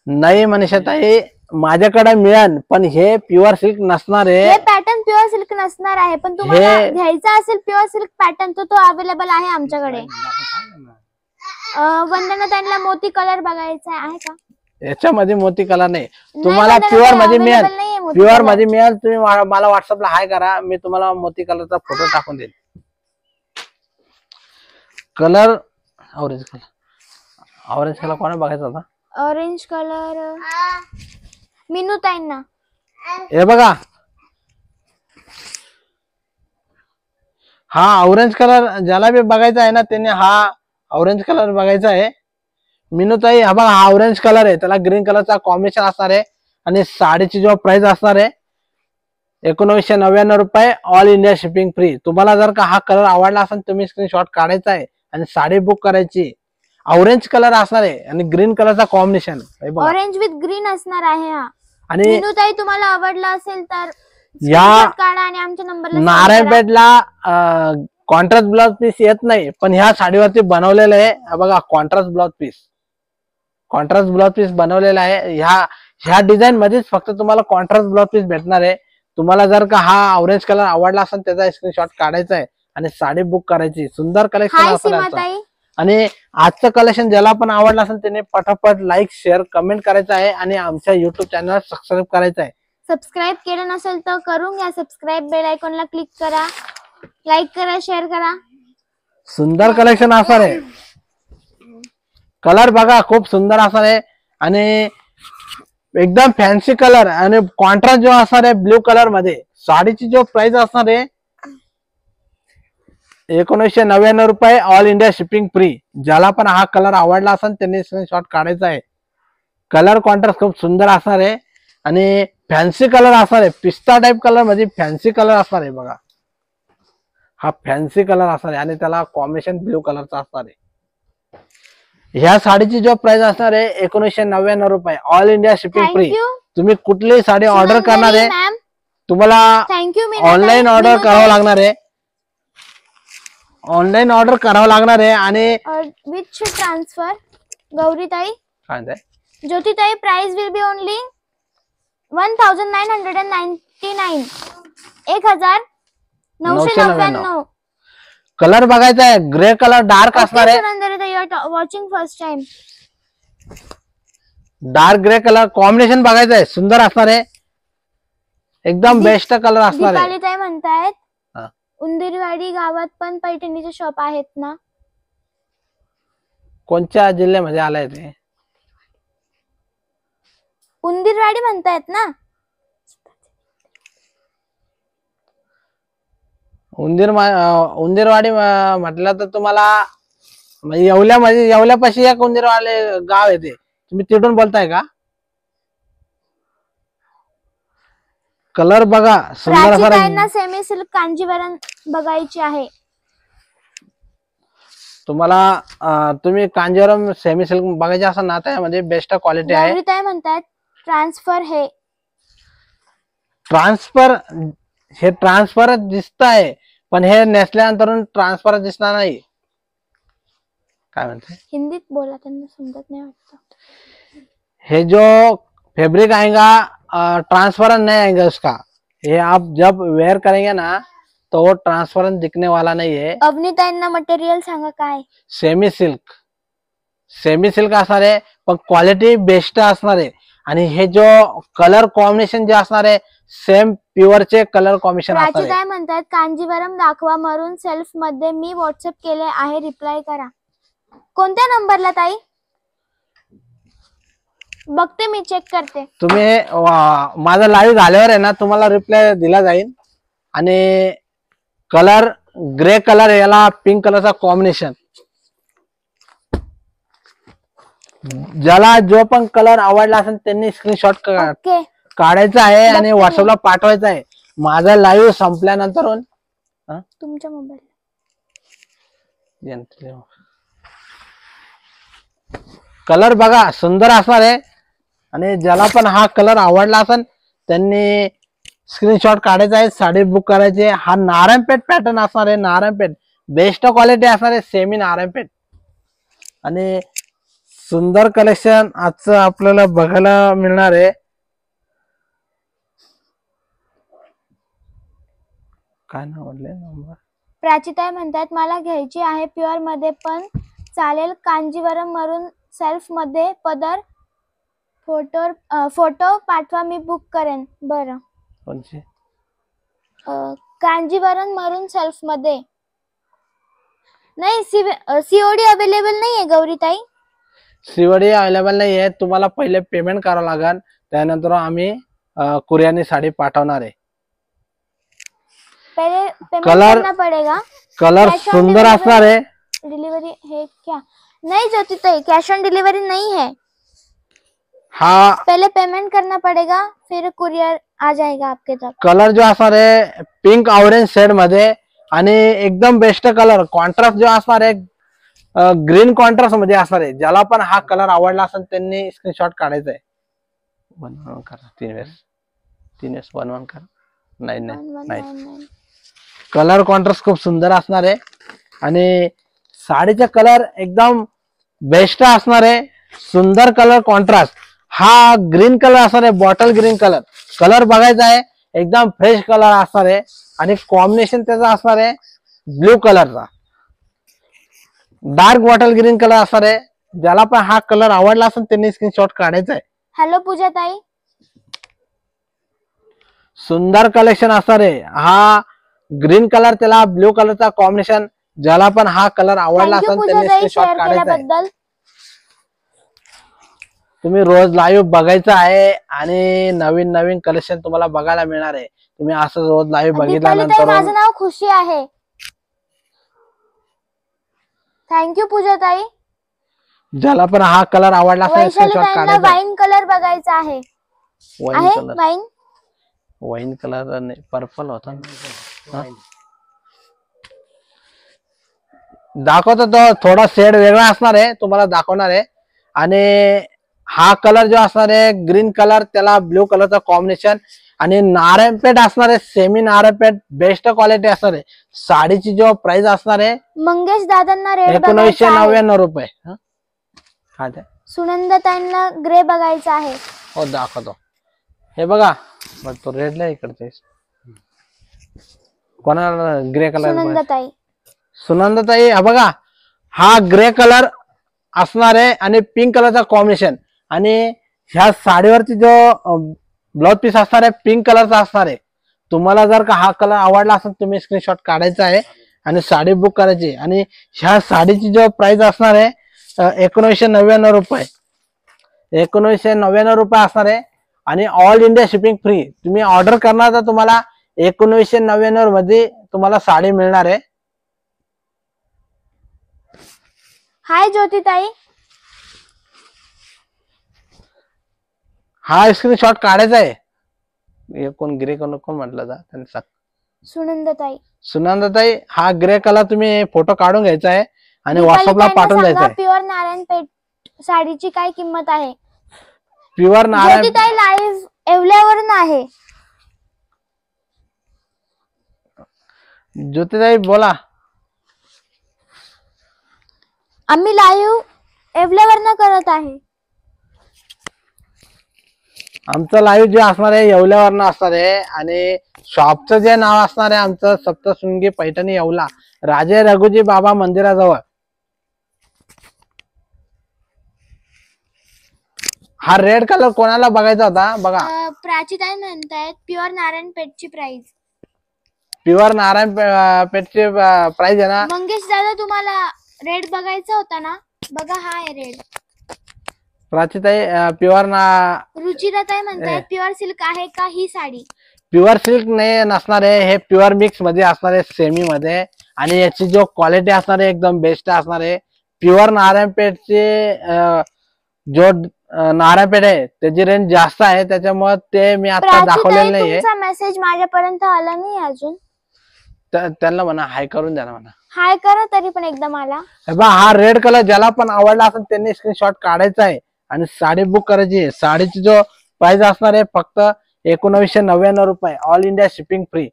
नाही मनीषा ताई, माझ्याकडे मिळेल पण हे प्युअर सिल्क नसणार आहे. हे पॅटर्न प्युअर सिल्क नसणार आहे. पण तुम्हाला घ्यायचा असेल प्युअर सिल्क पॅटर्न तर तो अवेलेबल आहे आमच्याकडे. वंदना ताईंना मोती कलर बघायचा आहे का? याच्यामध्ये मोती कलर नाही. तुम्हाला प्युअर मध्ये मिळेल. प्युअर मध्ये मिळेल. तुम्ही मला व्हॉट्सअपला हाय करा. मी तुम्हाला मोती कलरचा फोटो टाकून देईन. Colour orange colour. Orange colour कोणा बघायचा होता? ऑरेंज कलर मीनू ताईंना. हे बघा हा ऑरेंज कलर ज्याला बी बघायचा आहे ना त्याने हा ऑरेंज कलर बघायचा आहे. मीनू ताई हा बघा हा ऑरेंज कलर आहे. त्याला ग्रीन कलरचा कॉम्बिनेशन असणार आहे. आणि साडीची जो प्राइस असणार आहे 1999 रुपये. All India shipping free. तुम्हाला जर का हा कलर आवडला असेल तुम्ही स्क्रीनशॉट काढायचा आहे आणि साडी बुक करायची. ऑरेंज कलर असणार आहे आणि ग्रीन कलरचा कॉम्बिनेशन. ऑरेंज विथ ग्रीन असणार आहे हा. आणि मीनू ताई तुम्हाला आवडला असेल तर या काढा आणि आमच्या नंबरला नारायणपेठला कॉन्ट्रास्ट ब्लाउज पीस येत नाही पण ह्या साडीवरती बनवलेलं आहे. बघा contrast blouse piece. Contrast blouse piece बनवलेला आहे. ह्या डिझाईन मध्येच फक्त तुम्हाला कॉन्ट्रास्ट ब्लाउज पीस भेटणार आहे. तुम्हाला जर का हा ऑरेंज कलर आवडला असेल त्याचा स्क्रीनशॉट काढायचा आहे आणि साडी बुक करायची. सुंदर कलेक्शन असणार. आणि आजचं कलेक्शन ज्याला पण आवडलं असेल त्याने पटापट लाईक शेअर कमेंट करायचं आहे आणि आमच्या युट्यूब चॅनल सबस्क्राईब करायचं आहे. सबस्क्राईब केलं नसेल तर करून घ्या. सबस्क्राईब बेल आयकॉनला क्लिक करा. लाईक करा, शेअर करा. सुंदर कलेक्शन असणार आहे. कलर बघा खूप सुंदर असणार आहे आणि एकदम फॅन्सी कलर आणि कॉन्ट्रास्ट जो असणार आहे ब्ल्यू कलर मध्ये. साडीची जो प्राइस असणार आहे 1999 रुपये. All India shipping free. ज्याला पण हा कलर आवडला असेल त्यांनी स्क्रीनशॉट काढायचा आहे. कलर कॉन्ट्रास्ट खूप सुंदर असणार आहे आणि फॅन्सी कलर असणार आहे. पिस्ता टाइप कलर मध्ये फॅन्सी कलर असणार आहे. बघा हा फॅन्सी कलर असणार आहे आणि त्याला कॉम्बिनेशन ब्ल्यू कलरचा असणार आहे. ह्या साडीची जो प्राइस असणार आहे 1999 रुपये, all India shipping free. Thank you तुम्ही कुठलीही साडी ऑर्डर करणार आहे मॅम. तुम्हाला थँक्यू ऑनलाईन ऑर्डर करावं लागणार आहे. ऑनलाईन ऑर्डर करावं लागणार आहे. आणि विच ट्रान्सफर गौरीताई काय म्हणताय ज्योतिताई, price will be only 1999. 1999. Colour बघायचा आहे, ग्रे कलर डार्क असणार आहे. You are watching first time. Dark grey colour combination बघायचं आहे, सुंदर असणार आहे, एकदम बेस्ट कलर असणार आहे. दीपालीताई म्हणतायत हा. उंदीरवाडी गावात पण पैठणीचे शॉप आहेत ना? कोणत्या जिल्ह्यामध्ये आलाय ते? उंदीरवाडी म्हणतायत ना? उंदीरवाडी म्हटलं तर तुम्हाला म्हणजे येवल्यापाशी एक उंदीरवाले गाव आहे ते, तुम्ही तिथून बोलताय का? कलर बघा, सुंदर असा. सेमी सिल्क कांजीवरम बघायची आहे. तुम्ही कांजीवरम सेमी सिल्क बघायचे असं ना, त्यामध्ये बेस्ट क्वालिटी आहे. गौरीताई म्हणतात ट्रान्सफर हे ट्रान्सफर दिसत आहे, पण हे नेसल्यानंतर ट्रान्सफर दिसणार नाही. काय म्हणते? हिंदीत बोला, त्यांना समजत नाही वाटतं. हे जो फैब्रिक आएगा ट्रांसपेरेंट नहीं आएगा उसका. ये आप जब वेयर करेंगे ना तो वो ट्रांसपेरेंट दिखने वाला नहीं है. अवनीताईंना मटेरियल सांगा काय? सेमी सिल्क असणार आहे, पण क्वालिटी बेस्ट असणार आहे. आणि हे जो कलर कॉम्बिनेशन जे असणार आहे सेम प्युअरचे कलर कॉम्बिनेशन असणार आहे. प्राचीताई म्हणतात कांजीवरम दाखवा, मरून सेल्फ मध्ये मी व्हॉट्सअप केले आहे, रिप्लाय करा. कोणत्या नंबरला ताई? बघते, मी चेक करते. तुम्ही माझा लाईव्ह झाल्यावर आहे ना तुम्हाला रिप्लाय दिला जाईल. आणि कलर ग्रे कलर, याला पिंक कलरचा कॉम्बिनेशन, ज्याला जो पण कलर आवडला असेल त्यांनी स्क्रीनशॉट काढायचा आहे आणि व्हॉट्सअपला पाठवायचा आहे. माझा लाईव्ह संपल्यानंतर तुमच्या मोबाईल कलर बघा, सुंदर असणार आहे. आणि ज्याला पण हा कलर आवडला असेल त्यांनी स्क्रीनशॉट काढायचा आहे, साडी बुक करायची आहे. हा नारायणपेठ पॅटर्न असणार आहे, नारायणपेठ बेस्ट क्वालिटी असणार आहे, सेमी नारायणपेठ. आणि सुंदर कलेक्शन आजचं आपल्याला बघायला मिळणार आहे. काय नाव म्हटले? प्राचीताई म्हणतात मला घ्यायची आहे, प्युअर मध्ये पण चालेल. कांजीवरम मरून सेल्फ मध्ये पदर, फोटो पाठवा, मी बुक करेन. बरं, कांजीवरम मरून सेल्फ मध्ये नाही. सीओडी अवेलेबल नाहीये गौरीताई? सीओडी अवेलेबल नाहीये, तुम्हाला पहिले पेमेंट करावं लागेल, त्यानंतर आम्ही कुरिअरने साडी पाठवणार आहे. पहले पेमेंट करना पड़ेगा. कलर सुंदर असणार आहे. डिलीवरी है क्या? नहीं ज्योतिताई, कैश ऑन डिलीवरी नहीं है. हाँ, पहले पेमेंट करना पड़ेगा, फिर कुरियर आ जाएगा आपके तक. कलर जो असणार आहे पिंक ऑरेंज शेड मध्ये आणि एकदम बेस्ट कलर. कॉन्ट्रास्ट जो असणार आहे ग्रीन कॉन्ट्रास्ट मध्ये असणार आहे. ज्याला पण हा कलर आवडला असेल त्यांनी स्क्रीनशॉट काढायचा आहे. 1 करा, 3 वेळेस 1 करा. नाही, कलर कॉन्ट्रास्ट खूप सुंदर असणार आहे. आणि साडीचा कलर एकदम बेस्ट असणार आहे, सुंदर कलर कॉन्ट्रास्ट. हा ग्रीन कलर असणार आहे, बॉटल ग्रीन कलर. कलर बघायचा आहे, एकदम फ्रेश कलर असणार आहे. आणि कॉम्बिनेशन त्याचा असणार आहे ब्ल्यू कलरचा, डार्क बॉटल ग्रीन कलर असणार आहे. ज्याला पण हा कलर आवडला असेल त्यांनी स्क्रीनशॉट काढायचा आहे. हॅलो पूजा ताई, सुंदर कलेक्शन असणार आहे. हा ग्रीन कलर, त्याला ब्ल्यू कलरचा कॉम्बिनेशन. ज्याला पण हा कलर आवडला असेल त्यांनी स्क्रीनशॉट काढायचा आहे. तुम्ही रोज लाईव्ह बघायचं आहे आणि नवीन नवीन कलेक्शन तुम्हाला बघायला मिळणार आहे. तुम्ही असं रोज लाईव्ह बघितल्यानंतर. माझं नाव खुशी आहे. थँक्यू पूजा ताई. ज्याला पण हा कलर आवडला असेल स्क्रीनशॉट काढायचा. वाईन कलर बघायचा आहे. वाईन कलर नाही, पर्पल होता ना. दाखवतो तो थोडा शेड वेगळा असणार आहे, तुम्हाला दाखवणार आहे. आणि हा कलर जो असणार आहे ग्रीन कलर, त्याला ब्ल्यू कलरचा कॉम्बिनेशन आणि नारायणपेठ असणार आहे, सेमी नारायणपेठ, बेस्ट क्वालिटी असणार आहे. साडीची जो प्राइस असणार आहे मंगेश दादांना रेड 1999 रुपये. हा ते सुनंदाताईंना ग्रे बघायचा आहे. हो दाखवतो. हे बघा तो रेडला इकडचे कोणाला ग्रे कलर. सुनंदाताई सुनंदाताई हा बघा, हा ग्रे कलर असणार आहे आणि पिंक कलरचा कॉम्बिनेशन. आणि ह्या साडीवरती जो ब्लाउज पीस असणार आहे पिंक कलरचा असणार आहे. तुम्हाला जर का हा कलर आवडला असेल तुम्ही स्क्रीनशॉट काढायचा आहे आणि साडी बुक करायची. आणि ह्या साडीची जो प्राइस असणार आहे 1999 रुपये. 1999 रुपये असणार आहे आणि ऑल इंडिया शिपिंग फ्री. तुम्ही ऑर्डर करणार तर तुम्हाला 1999 मध्ये तुम्हाला साडी मिळणार आहे. हाय ज्योतिताई. हा स्क्रीनशॉट काढायचा आहे. कोण ग्रे कोण म्हटलं जा त्यांनी सांग. सुनंदाताई. सुनंदाताई हा ग्रे कलर तुम्ही फोटो काढून घ्यायचा आहे आणि व्हॉट्सअपला पाठवून द्यायचा आहे. प्युअर नारायणपेठ साडीची काय किंमत आहे? प्युअर नारायण. ज्योतिताई लाईव्ह येवल्यावरून आहे. ज्योतिताई बोला. आम्ही लाईव्ह येवल्यावरून करत आहे. आमचं लाईव्ह जे असणार आहे येवल्यावरनं असणार आहे आणि शॉपचं जे नाव असणार आहे आमचं सप्तशृंगी पैठणी येवला, राजे रघुजी बाबा मंदिराजवळ. हा रेड कलर कोणाला बघायचा होता बघा. प्राचीताई म्हणतायत प्युअर नारायणपेठची प्राइस. प्युअर नारायणपेठची प्राइस आहे ना. मंगेश दादा तुम्हाला रेड बघायचा होता ना, बघा हा आहे रेड. प्राचीताई प्युअर रुचिराताई म्हणतायत प्युअर सिल्क आहे का ही साडी? प्युअर सिल्क नाही नसणार आहे, हे प्युअर मिक्स मध्ये असणार आहे, सेमी मध्ये. आणि याची जो क्वालिटी असणार आहे एकदम बेस्ट असणार आहे. प्युअर नारायणपेठची जो नारायणपेठ आहे त्याची रेंज जास्त आहे, त्याच्यामुळे ते मी आता दाखवलेलं नाहीये. तुमचा मेसेज माझ्यापर्यंत आला नाही अजून. त्यांना म्हणा हाय करून द्या ना म्हणा. हाय करा तरी पण एकदा मला. हा रेड कलर ज्याला पण आवडला असेल त्यांनी स्क्रीनशॉट काढायचा आहे आणि साडी बुक करायची आहे. साडीची जो प्राइस असणार आहे फक्त 1999 रुपये, all India shipping free.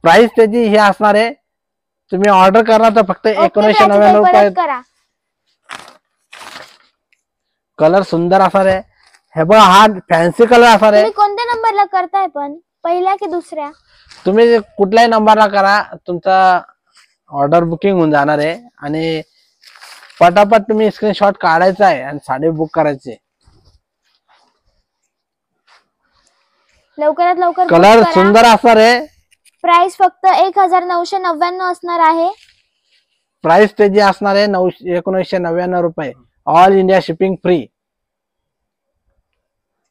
Price त्याची हे असणार आहे. तुम्ही ऑर्डर करणार तर फक्त 1999 रुपये. कलर सुंदर असणार आहे. हे बघा हा फॅन्सी कलर असणार आहे. कोणत्या नंबरला करताय पण, पहिल्या की दुसऱ्या? तुम्ही कुठल्याही नंबरला करा, तुमचा ऑर्डर बुकिंग होऊन जाणार आहे. आणि पटापट तुम्ही स्क्रीनशॉट काढायचा आहे आणि साडी बुक करायची. लवकरात लवकर. कलर सुंदर असणार आहे. प्राइस फक्त 1999 असणार आहे. प्राइस त्याची असणार आहे 1999 रुपये, ऑल इंडिया शिपिंग फ्री.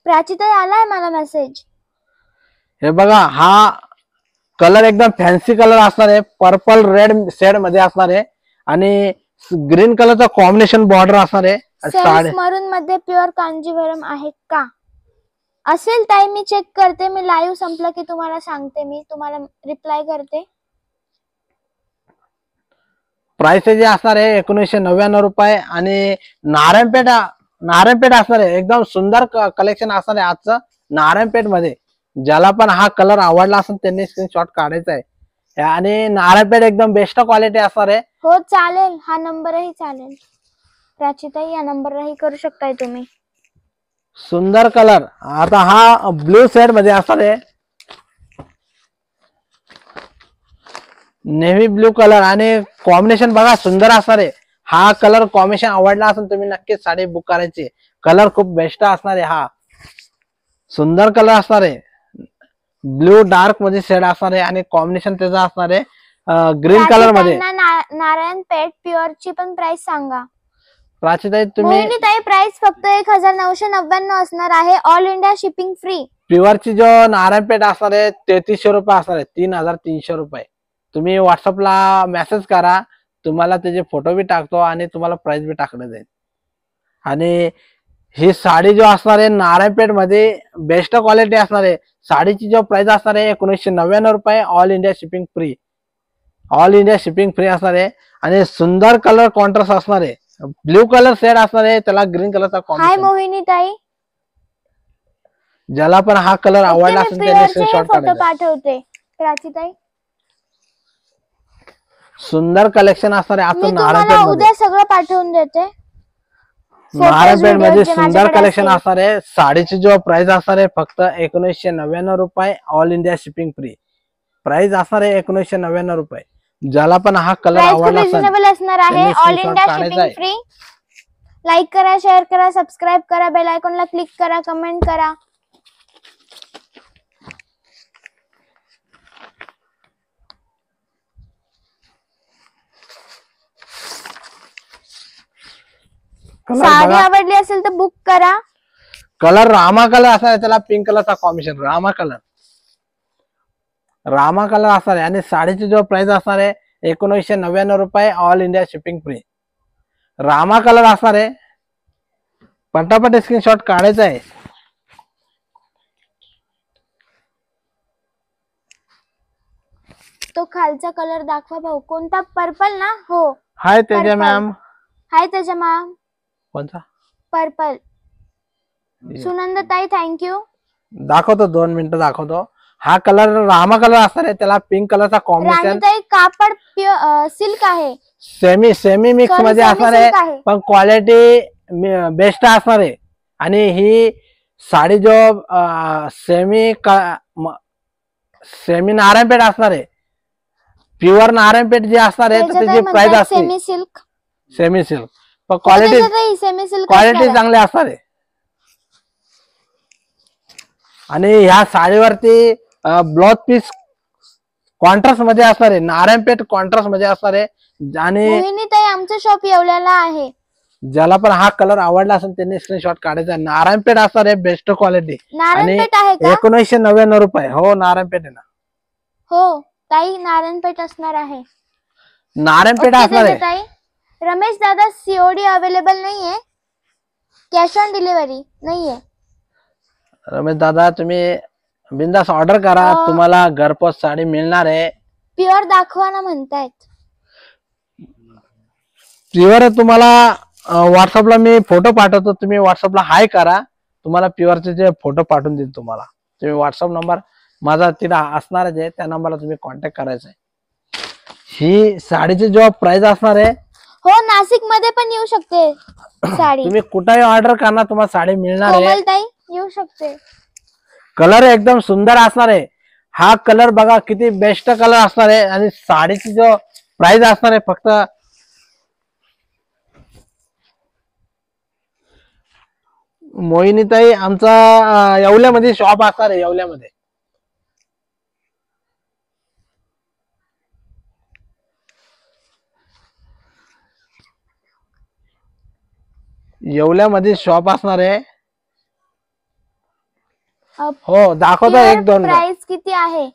प्राचीताई आलाय मला मेसेज. हे बघा हा कलर एकदम फॅन्सी कलर असणार आहे, पर्पल रेड शेड मध्ये असणार आहे आणि ग्रीन कलरचा कॉम्बिनेशन बॉर्डर असणार आहे. मरून मध्ये प्युअर कांजीवरम आहे का? असेल ताई मी चेक करते. मी लाईव्ह संपलं की तुम्हाला सांगते, मी तुम्हाला रिप्लाय करते. प्राइस जे असणार आहे 1999 रुपये आणि नारायणपेठ असणार आहे. एकदम सुंदर कलेक्शन असणार आहे आजचं नारायणपेठ मध्ये. ज्याला पण हा कलर आवडला असेल त्यांनी स्क्रीनशॉट काढायचा आहे. आणि नारायणपेठ एकदम बेस्ट क्वालिटी असणार आहे. हो चालेल, हा नंबरही चालेल. प्राचीताई या नंबरही करू शकताय तुम्ही. सुंदर कलर. आता हा ब्लू शेड मध्ये असणार आहे, नेव्ही ब्लू कलर आणि कॉम्बिनेशन बघा सुंदर असणार आहे. हा कलर कॉम्बिनेशन आवडला असेल तुम्ही नक्कीच साडी बुक करायची. कलर खूप बेस्ट असणार आहे. हा सुंदर कलर असणार आहे, ब्ल्यू डार्क मध्ये शेड असणार आहे आणि कॉम्बिनेशन त्याचा असणार आहे ग्रीन कलर मध्ये. नारायणपेठ प्युअर ची पण प्राइस सांगा. प्राचीताई तुम्ही. प्राइस फक्त 1999 असणार आहे, ऑल इंडिया शिपिंग फ्री. प्युअरची जो नारायणपेठ असणार आहे 3300 रुपये असणार आहे, 3300 रुपये. तुम्ही व्हॉट्सअपला मेसेज करा, तुम्हाला त्याचे फोटो बी टाकतो आणि तुम्हाला प्राइस बी टाकलं जाईल. आणि ही साडी जो असणार आहे नारायणपेठ मध्ये बेस्ट क्वालिटी असणार आहे. साडीची जो प्राइस असणार आहे 1999 रुपये, all India shipping free. All India shipping free असणार आहे आणि सुंदर कलर कॉन्ट्रास्ट असणार आहे. ब्ल्यू कलर शेड असणार आहे, त्याला ग्रीन कलरचा हाय कॉम्बिनेशन. मोहिनी ताई, ज्याला पण हा कलर आवडला मी असेल त्याने प्युअरचे स्क्रीनशॉट फोटो काढायचा. पाठवते. प्राची ताई, सुंदर कलेक्शन असणार आहे मी आजचं तुम्हाला नारायणपेठ मध्ये. उद्या सगळं पाठवून देते. नारायणपेठ मध्ये videos जे सुंदर माझ्याकडे कलेक्शन असतील. असणार आहे. साडीची जो प्राइस असणार आहे फक्त 1999 रुपये, all India shipping free. Price असणार आहे 1999 रुपये. ज्याला पण हा कलर प्राइस खूप आवडला असेल रिझनेबल असणार आहे. त्यांनी ऑल screenshot इंडिया काढायचा शिपिंग आहे. फ्री. लाईक करा, शेअर करा, सबस्क्राईब करा, बेल आयकॉनला क्लिक करा, कमेंट करा. साडी आवडली असेल तर बुक करा. कलर रामा कलर असणार आहे, त्याला पिंक कलरचा combination Rama colour. Rama colour असणार आहे आणि साडीची जो प्राइस असणार आहे 1999 रुपये, all India shipping free. Rama colour असणार आहे. पटापट स्क्रीनशॉट काढायचा आहे. तो खालचा कलर दाखवा भाऊ. कोणता? पर्पल ना? हो. हाय तेजा Purple. मॅम. हाय त्याच्या मॅम. कोणता? पर्पल. सुनंदा ताई, थँक्यू. दाखवतो 2 मिनिटं दाखवतो. हा कलर रामा कलर असणार आहे, त्याला पिंक कलरचा कॉम्बिनेशन. राणीताई, कापड सिल्क आहे. सेमी मिक्स Sorry, मध्ये semi असणार silk आहे, आहे. पण क्वालिटी बेस्ट असणार आहे. आणि ही साडी जो सेमी नारायणपेठ असणार आहे, प्युअर नारायणपेठ जे असणार आहे तर त्याची प्राइस असते सेमी सिल्क. सेमी सिल्क, पण क्वालिटी सेमी सिल्क चांगली असणार आहे. आणि ह्या साडीवरती ब्लाउज पीस कॉन्ट्रास्ट मध्ये असणार आहे, नारायणपेठ कॉन्ट्रास्ट मध्ये असणार आहे. आणि मोहिनी ताई, आमचं शॉप येवल्याला आहे. ज्याला पण हा कलर आवडला असेल त्यांनी स्क्रीनशॉट काढायचा. नारायणपेठ असणार आहे, बेस्ट क्वालिटी. आणि नारायणपेठ आहे का? 1999 रुपये. हो, नारायणपेठ आहे ना. हो ताई, नारायणपेठ असणार आहे. नारायणपेठ ओके, असणार आहे. ताई. रमेश दादा, सीओडी अवेलेबल नाहीये, कॅश ऑन डिलिव्हरी नाहीये. रमेश दादा, तुम्ही बिंदास ऑर्डर करा, तुम्हाला घरपोच साडी मिळणार आहे. प्युअर दाखवा ना म्हणतायत. प्युअर तुम्हाला व्हॉट्सअपला मी फोटो पाठवतो, तुम्ही व्हॉट्सअपला हाय करा, तुम्हाला प्युअरचे जे फोटो पाठवून देईल. तुम्हाला तुम्ही व्हॉट्सअप नंबर माझा तिला असणारच आहे, त्या नंबरला तुम्ही कॉन्टॅक्ट करायचा आहे. ही साडीची जो प्राइस असणार आहे, हो, नाशिक मध्ये पण येऊ शकते साडी. तुम्ही कुठेही ऑर्डर करणार तुम्हाला साडी मिळणार आहे. ताई येऊ शकते. कलर एकदम सुंदर असणार आहे. हा कलर बघा किती बेस्ट कलर असणार आहे. आणि साडीची जो प्राइस असणार आहे फक्त मोहिनीताई, आमचा येवल्यामध्ये शॉप असणार आहे. येवल्यामध्ये शॉप असणार आहे. हो, दाखवतो 1-2. प्राइस किती आहे?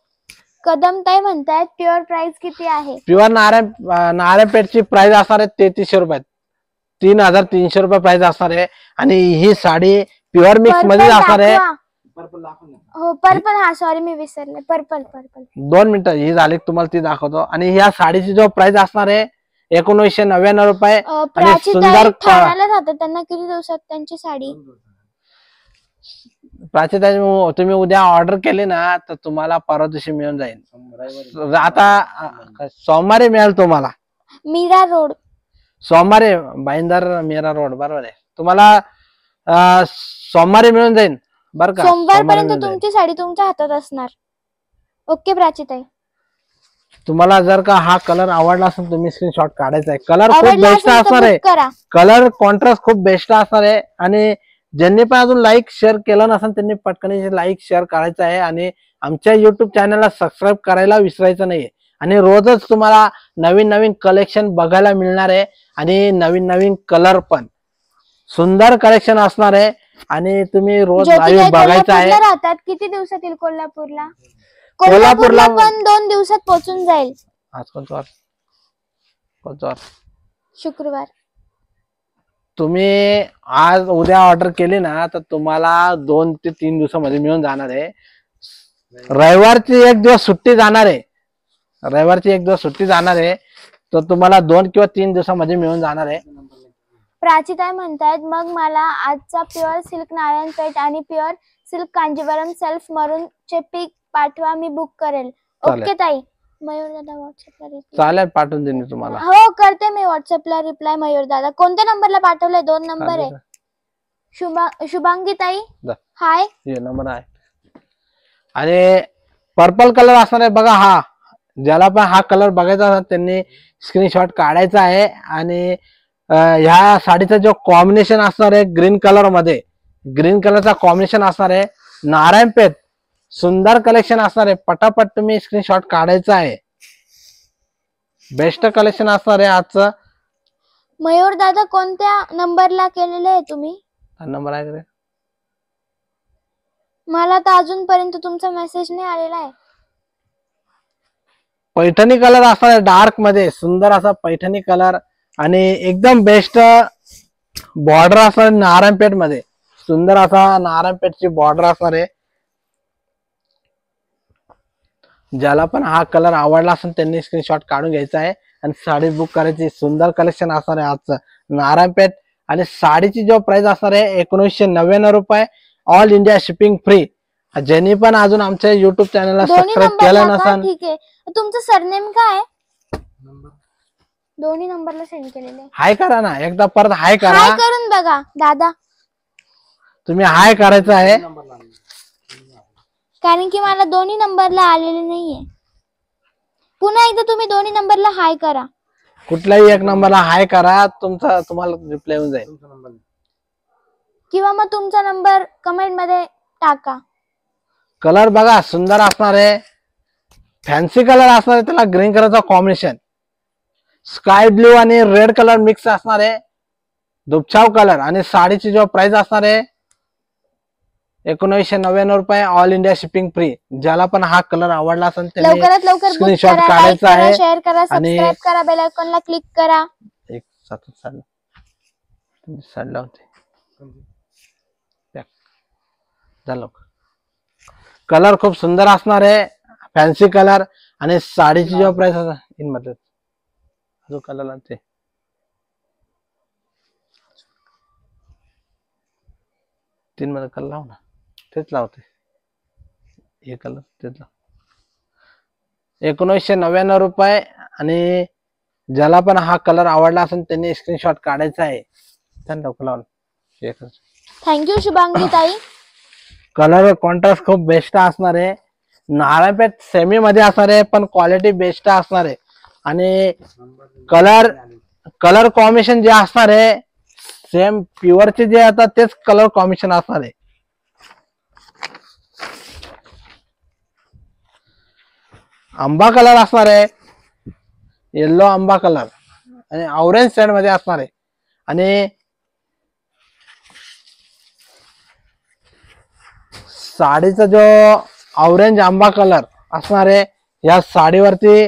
कदम ताई म्हणतायत प्युअर प्राइस किती आहे? प्युअर नारायणपेठची प्राइस असणार आहे 3300 रुपये, 3300 रुपये प्राइस असणार आहे. आणि ही साडी प्युअर मिक्स मध्ये असणार आहे. हो, पर्पल. हा, सॉरी, मी विसरले. पर्पल. 2 मिनिटं ही झाली, तुम्हाला ती दाखवतो. आणि ह्या साडीची जो प्राइस असणार आहे 1999 रुपये. आणि सुंदर ठाण्याला राहतात, त्यांना किती दिवसात त्यांची साडी? प्राचीताई, तुम्ही उद्या ऑर्डर केली ना तर तुम्हाला परवा दिवशी मिळून जाईल. आता सोमवारी मिळेल तुम्हाला. मीरा रोड, सोमवारी, भाईंदर मीरा रोड, बरोबर आहे. तुम्हाला सोमवारी मिळून जाईल बरं का. सोमवारपर्यंत तुमची साडी तुमच्या हातात असणार. ओके प्राचीताई. तुम्हाला जर का हा कलर आवडला असेल तुम्ही स्क्रीनशॉट काढायचा आहे. कलर खूप बेस्ट असणार आहे, करा. कलर कॉन्ट्रास्ट खूप बेस्ट असणार आहे. आणि ज्यांनी पण अजून लाईक शेअर केलं नसेल त्यांनी पटकन लाईक शेअर करायचं आहे. आणि आमच्या युट्यूब चॅनलला सबस्क्राईब करायला विसरायचं नाहीये. आणि रोजच तुम्हाला नवीन नवीन कलेक्शन बघायला मिळणार आहे. आणि नवीन नवीन कलर पण सुंदर कलेक्शन असणार आहे. आणि तुम्ही रोज लाईव्ह बघायचं आहे. राहतात किती दिवसात येईल कोल्हापूरला? कोल्हापूरला पण 2 दिवसात पोहोचून जाईल. आज कोणता? शुक्रवार. तुम्ही आज उद्या ऑर्डर केली ना तर तुम्हाला 2 ते 3 दिवसामध्ये मिळून जाणार आहे. रविवारची 1 दिवस सुट्टी जाणार आहे. रविवारची एक दिवस सुट्टी जाणार आहे, तर तुम्हाला 2 किंवा 3 दिवसामध्ये मिळून जाणार आहे. प्राचीताई म्हणतायत मग मला आजचा प्युअर सिल्क नारायणपेठ आणि प्युअर सिल्क कांजीवरम सेल्फ मरून चे पीक पाठवा, मी बुक करेल. चालेल. ओके ताई. मयूर दादा व्हॉट्सअपला रिप्लाय. चालेल, पाठवून देईन मी तुम्हाला. हो करते मी व्हॉट्सअपला रिप्लाय. मयूर दादा कोणत्या नंबरला पाठवलंय? 2 नंबर आहे. शुभांगी ताई हाय, हे नंबर आहे. आणि पर्पल कलर असणार आहे बघा. हा ज्याला पण हा कलर बघायचा असेल त्यांनी स्क्रीनशॉट काढायचा आहे. आणि ह्या साडीचा जो कॉम्बिनेशन असणार आहे ग्रीन कलर मध्ये, ग्रीन कलरचा कॉम्बिनेशन असणार आहे. नारायणपेठ सुंदर कलेक्शन असणार आहे. पटापट तुम्ही स्क्रीनशॉट काढायचा आहे. बेस्ट कलेक्शन असणार आहे आजचं. मयूर दादा कोणत्या नंबरला केलेले आहे तुम्ही? हा नंबर आहे का? मला तर अजूनपर्यंत तुमचा मेसेज नाही आलेला आहे. पैठणी कलर असणार आहे डार्क मध्ये, सुंदर असा पैठणी कलर आणि एकदम बेस्ट बॉर्डर असणार नारायणपेठ मध्ये. सुंदर असा नारायणपेठची बॉर्डर असणार आहे. ज्याला पण हा कलर आवडला असेल त्यांनी स्क्रीनशॉट काढून घ्यायचा आहे आणि साडी बुक करायची. सुंदर कलेक्शन असणार आहे आजचं नारायणपेठ. आणि साडीची जो प्राइस असणार आहे 1999 रुपये, ऑल इंडिया शिपिंग फ्री. ज्यांनी पण अजून आमच्या युट्यूब चॅनलला सबस्क्राईब केलं नसेल, ठीक आहे. तुमचं सरनेम काय? दोन्ही नंबरला सेंड केलेले. हाय करा ना एकदा, परत हाय करा. हाय करून बघा दादा, तुम्ही हाय करायचं आहे. कारण की मला दोन्ही नंबरला आलेले नाहीये. पुन्हा एकदा तुम्ही दोन्ही नंबरला हाय करा. कुठल्याही एक नंबरला हाय करा, तुम्हाला रिप्लाय येऊन जाईल. किंवा मग तुमचा नंबर कमेंट मध्ये टाका. कलर बघा सुंदर असणार आहे. फॅन्सी कलर असणार आहे. त्याला ग्रीन कलरचा कॉम्बिनेशन, स्काय ब्ल्यू आणि रेड कलर मिक्स असणार आहे. दुपछाव कलर. आणि साडीची जो प्राइस असणार आहे 1999 रुपये, ऑल इंडिया शिपिंग फ्री. ज्याला पण हा कलर आवडला असेल लवकरात त्यांनी लवकर स्क्रीनशॉट काढायचा आहे. शेअर करा, सबस्क्राईब करा, बेल आयकॉनला क्लिक करा. एक साडला होते झालं. कलर खूप सुंदर असणार आहे, फॅन्सी कलर. आणि साडीची जो प्राइस इन मतलब जो कलर लागते तीन मध्ये कलर लाव ना, तेच लावते हे कलर तेच लाव. 1999 रुपये. आणि ज्याला पण हा कलर आवडला असेल त्यांनी स्क्रीनशॉट काढायचा आहे. थँक्यू शुभांगी ताई. कलर कॉन्ट्रास्ट खूप बेस्ट असणार आहे. नारायणपेठ सेमी मध्ये असणार आहे पण क्वालिटी बेस्ट असणार आहे. आणि कलर कॉम्बिनेशन जे असणार आहे सेम प्युअरचे जे आता तेच कलर कॉम्बिनेशन असणार आहे. आंबा कलर असणार आहे, येल्लो आंबा कलर आणि ऑरेंज शेड मध्ये असणार आहे. आणि साडीचा जो ऑरेंज आंबा कलर असणार आहे, या साडीवरती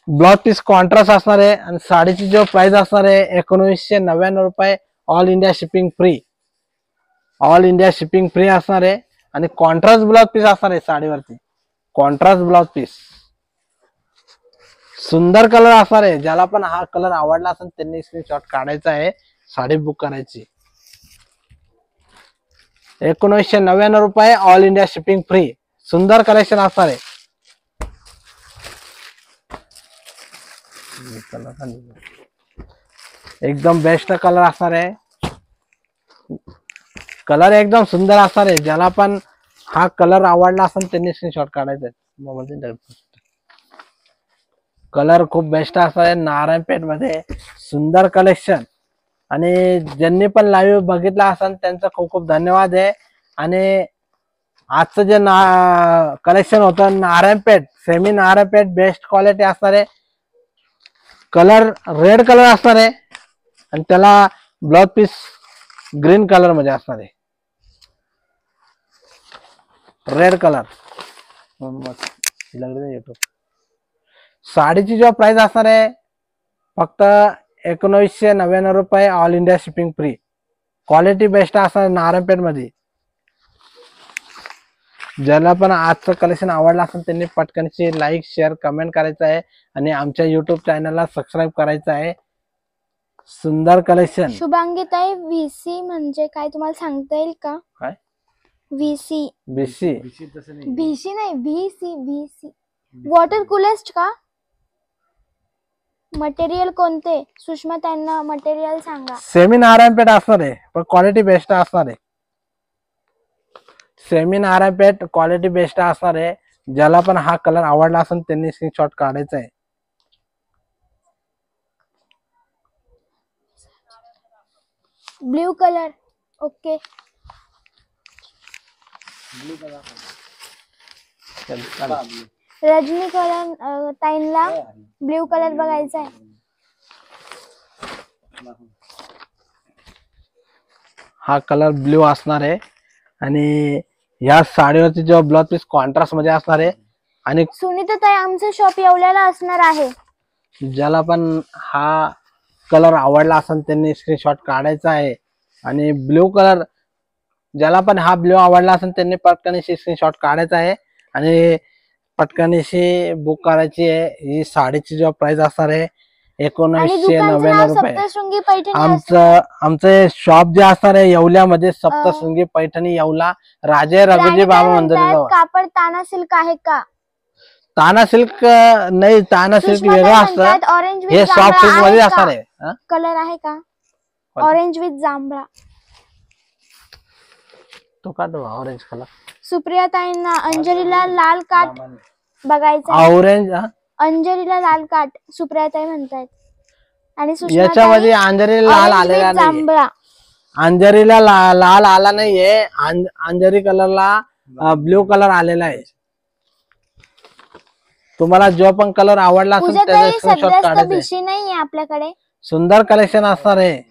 ब्लाउज पीस कॉन्ट्रास्ट असणार आहे. आणि साडीची जो प्राइस असणार आहे 1999 रुपये, all India shipping free. All India shipping free असणार आहे. आणि कॉन्ट्रास्ट ब्लाउज पीस असणार आहे साडीवरती, कॉन्ट्रास्ट ब्लाउज पीस. सुंदर कलर असणार आहे. ज्याला पण हा कलर आवडला असेल त्यांनी स्क्रीनशॉट काढायचा आहे, साडी बुक करायची. 1999 रुपये, ऑल इंडिया शिपिंग फ्री. सुंदर कलेक्शन असणार आहे. एकदम बेस्ट कलर असणार आहे. कलर एकदम सुंदर असणार आहे. ज्याला पण हा कलर आवडला असेल त्यांनी स्क्रीनशॉट काढायचा आहे. कलर खूप बेस्ट असणार आहे. नारायणपेठ मध्ये सुंदर कलेक्शन. आणि ज्यांनी पण लाईव्ह बघितला असेल त्यांचं खूप खूप धन्यवाद आहे. आणि आजचं जे कलेक्शन होतं Narayanpet semi Narayanpet best quality असणार आहे. कलर रेड कलर असणार आहे आणि त्याला ब्लाउज पीस ग्रीन कलर मध्ये असणार आहे. Red colour. साडीची जो प्राइस असणार आहे फक्त 1999 रुपये, all India shipping free. Quality best असणार नारायणपेठ मध्ये. ज्याला पण आजचं कलेक्शन आवडलं असेल त्यांनी पटकनशी लाईक शेअर कमेंट करायचं आहे आणि आमच्या युट्यूब चॅनलला सबस्क्राईब करायचं आहे. सुंदर कलेक्शन. शुभांगीताई, व्हीसी म्हणजे काय तुम्हाला सांगता येईल का? काय व्हीसी? बीसी व्हीसी नाही, व्हीसी. व्हीसी वॉटर कूलेस्ट का? मटेरियल कोणते? सुषमा त्यांना मटेरियल सांगा. सेमी नारायणपेठ असणार आहे पण क्वालिटी बेस्ट असणार आहे. सेमी नारायणपेठ क्वालिटी बेस्ट असणार आहे. ज्याला पण हा कलर आवडला असेल त्यांनी स्क्रीनशॉट काढायचा आहे. Blue colour. ओके. रजनी कलर ताईंला ब्ल्यू कलर बघायचा आहे. हा कलर ब्ल्यू असणार आहे आणि या साडीवरती जो ब्लाउज पीस कॉन्ट्रास्ट मध्ये असणार आहे. आणि सुनीता ताई, आमचं शॉप येवल्याला असणार आहे. ज्याला पण हा कलर आवडला असेल त्यांनी स्क्रीनशॉट काढायचा आहे. आणि ब्ल्यू कलर ज्याला पण हा ब्ल्यू आवडला असेल त्यांनी पटकनशी स्क्रीनशॉट काढायचा आहे आणि पटकनशी बुक करायची आहे. ही साडीची जो प्राइस असणार आहे 1999 रुपये. सप्तशृंगी पैठणी. आमचं शॉप जे असणार आहे येवल्यामध्ये सप्तशृंगी पैठणी येवला राजे रघुजी बाबा मंदिर. कापड ताना सिल्क आहे का? ताना सिल्क नाही, ताना सिल्क वेगळं असतं. ऑरेंज हे सॉफ्ट सिल्क मध्ये असणार आहे. कलर आहे का? ऑरेंज विथ जांभळा. तो काढ ऑरेंज कलर. सुप्रिया ताईंना अंजलीला लाल काट बघायचा. ऑरेंज. अंजलीला लाल काट सुप्रिया ताई म्हणतायत. आणि याच्यामध्ये अंजरीला लाल आलेला नाही. जांभळा. अंजरीला लाल आला नाहीये. अंजरी कलरला ब्ल्यू कलर आलेला आहे. तुम्हाला जो पण कलर आवडला असेल त्याचा स्क्रीनशॉट काढायचा. भिशी नाहीये आपल्याकडे. सुंदर कलेक्शन असणार आहे.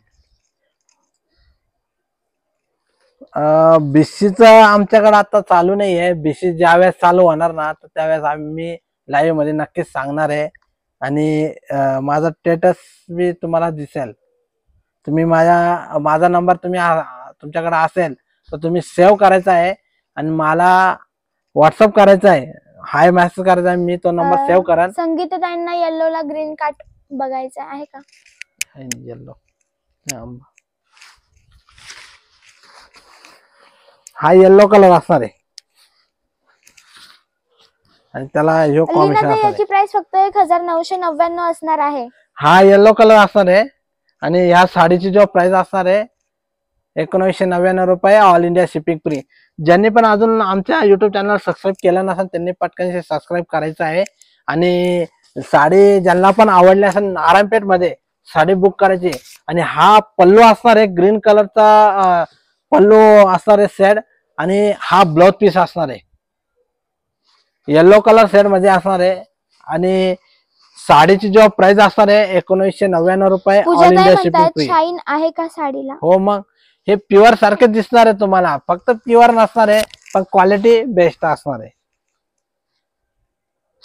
बीसीच आमच्याकडे आता चालू नाहीये. बीसी ज्यावेळेस चालू होणार ना तर त्यावेळेस आम्ही लाईव्ह मध्ये नक्कीच सांगणार आहे. आणि माझा स्टेटस बी तुम्हाला दिसेल. तुम्ही माझा नंबर तुमच्याकडे असेल तर तुम्ही सेव्ह करायचा आहे आणि मला व्हॉट्सअप करायचा आहे. हाय मेसेज करायचा आहे. मी तो नंबर सेव्ह करेन. संगीता ताईंना येल्लो ला ग्रीन काट बघायचा आहे का? येल्लो. हा येल्लो कलर असणार आहे आणि त्याला ह्यो कॉम्बिनेशन असणार आहे. याची प्राइस फक्त 1999 असणार आहे. हा येल्लो कलर असणार आहे आणि ह्या साडीची जो प्राइस असणार आहे 1999 रुपये. All India shipping free. ज्यांनी पण अजून आमच्या युट्यूब चॅनल सबस्क्राईब केलं नसेल त्यांनी पटकन सबस्क्राईब करायचं आहे. आणि साडी ज्यांना पण आवडली असेल नारायणपेठ मध्ये साडी बुक करायची. आणि हा पल्लू असणार आहे ग्रीन कलरचा पल्लू असणार आहे सेट. आणि हा ब्लाउज पीस असणार आहे येल्लो कलर सेट मध्ये असणार आहे. आणि साडीची जो प्राइस असणार आहे 1999 रुपये. All India shipping free. Shine आहे का साडीला? हो मग हे प्युअर सारखे दिसणार आहे तुम्हाला. फक्त प्युअर नसणार आहे पण क्वालिटी बेस्ट असणार आहे.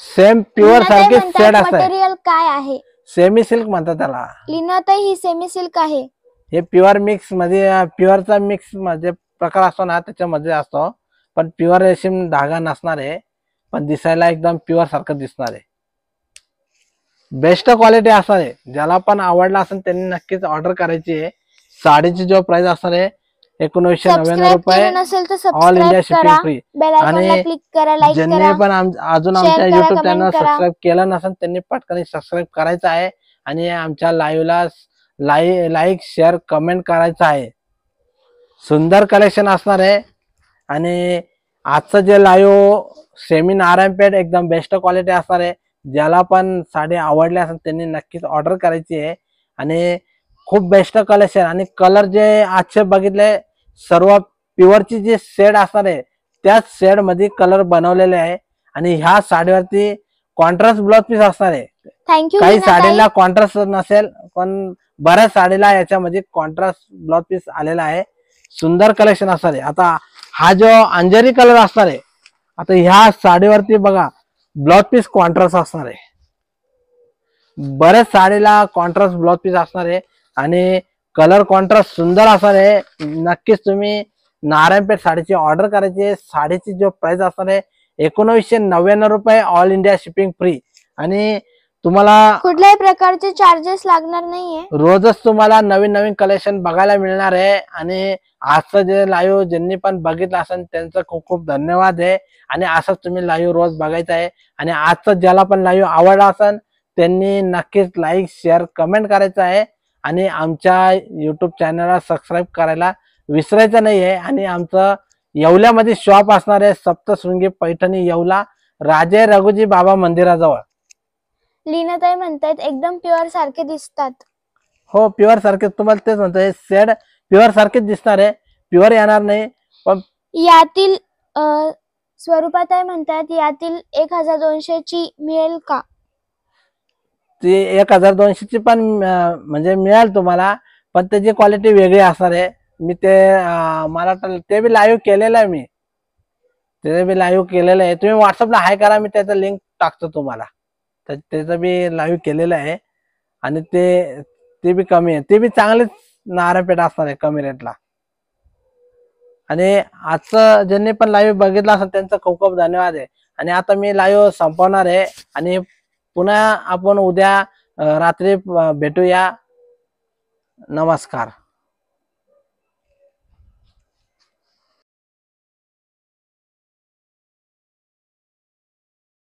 सेम प्युअर सारखे सेट असणार. मटेरियल काय आहे? सेमी सिल्क म्हणतात त्याला. लीनाताई, ही सेमी सिल्क आहे. हे प्युअर मिक्स मध्ये प्युअरचा मिक्स मध्ये प्रकार असतो ना त्याच्यामध्ये असतो. पण प्युअर रेशीम धागा नसणार आहे पण दिसायला एकदम प्युअर सारखं दिसणार आहे. बेस्ट क्वालिटी असणार आहे. ज्याला पण आवडला असेल त्यांनी नक्कीच ऑर्डर करायची आहे. साडीची जो प्राइस असणार आहे 1999 रुपये. All India shipping free. आणि ज्यांनी पण अजून आमच्या युट्यूब चॅनल सबस्क्राईब केलं नसेल त्यांनी पटकन सबस्क्राईब करायचं आहे आणि आमच्या लाईव्हला लाईक शेअर कमेंट करायचं आहे. सुंदर कलेक्शन असणार आहे. आणि आजचं जे लाईव्ह सेमी नारायणपेठ एकदम बेस्ट क्वालिटी असणार आहे. ज्याला पण साडी आवडली असेल त्यांनी नक्कीच ऑर्डर करायची आहे. आणि खूप बेस्ट कलेक्शन आणि कलर जे आजचे बघितले सर्व प्युअरची जे शेड असणार आहे त्याच शेड मध्ये कलर बनवलेले आहे. आणि ह्या साडीवरती कॉन्ट्रास्ट ब्लाउज पीस असणार आहे. थँक्यू. काही साडीला कॉन्ट्रास्ट नसेल पण बऱ्याच साडीला याच्यामध्ये कॉन्ट्रास्ट ब्लाउज पीस आलेला आहे. सुंदर कलेक्शन असणार आहे. आता हा जो अंजरी कलर असणार आहे आता ह्या साडीवरती बघा ब्लाउज पीस कॉन्ट्रास्ट असणार आहे. बऱ्याच साडीला कॉन्ट्रास्ट ब्लाउज पीस असणार आहे आणि कलर कॉन्ट्रास्ट सुंदर असणार आहे. नक्कीच तुम्ही नारायणपेठ साडीची ऑर्डर करायची आहे. साडीची जो प्राइस असणार आहे 1999 रुपये, ऑल इंडिया शिपिंग फ्री. आणि तुम्हाला कुठल्याही प्रकारचे चार्जेस लागणार नाहीये. रोजच तुम्हाला नवीन नवीन कलेक्शन बघायला मिळणार आहे. आणि आजचं जे लाईव्ह ज्यांनी पण बघितलं असेल त्यांचं खूप खूप धन्यवाद आहे. आणि असंच तुम्ही लाईव्ह रोज बघायचं आहे. आणि आजचं ज्याला पण लाईव्ह आवडला असेल त्यांनी नक्कीच लाईक शेअर कमेंट करायचं आहे. आणि आमच्या युट्यूब चॅनलला सबस्क्राईब करायला विसरायचं नाही आहे. आणि आमचं येवल्यामध्ये शॉप असणार आहे, सप्तशृंगी पैठणी येवला, राजे रघुजी बाबा मंदिराजवळ. लीनाताई म्हणतायत एकदम प्युअर सारखे दिसतात. हो, प्युअर सारखे, तुम्हाला तेच म्हणतोय, सेड प्युअर सारखेच दिसणार आहे, प्युअर येणार नाही. पण यातील स्वरूपाताई म्हणतायत यातील 1200 ची मिळेल का? ती 1200 पण म्हणजे मिळेल तुम्हाला, पण त्याची क्वालिटी वेगळी असणार आहे. मी ते मला वाटतं ते बी लाईव्ह केलेलं आहे, मी ते बी लाईव्ह केलेलं आहे. तुम्ही व्हॉट्सअपला हाय करा, मी त्याचं लिंक टाकतो तुम्हाला. त्याचं बी लाईव्ह केलेलं आहे. आणि ते बी कमी आहे, ते बी चांगलेच नारायणपेठ असणार आहे कमी रेटला. आणि आजचं ज्यांनी पण लाईव्ह बघितलं असेल त्यांचं खूप खूप धन्यवाद आहे. आणि आता मी लाईव्ह संपवणार आहे आणि पुन्हा आपण उद्या रात्री भेटूया. नमस्कार.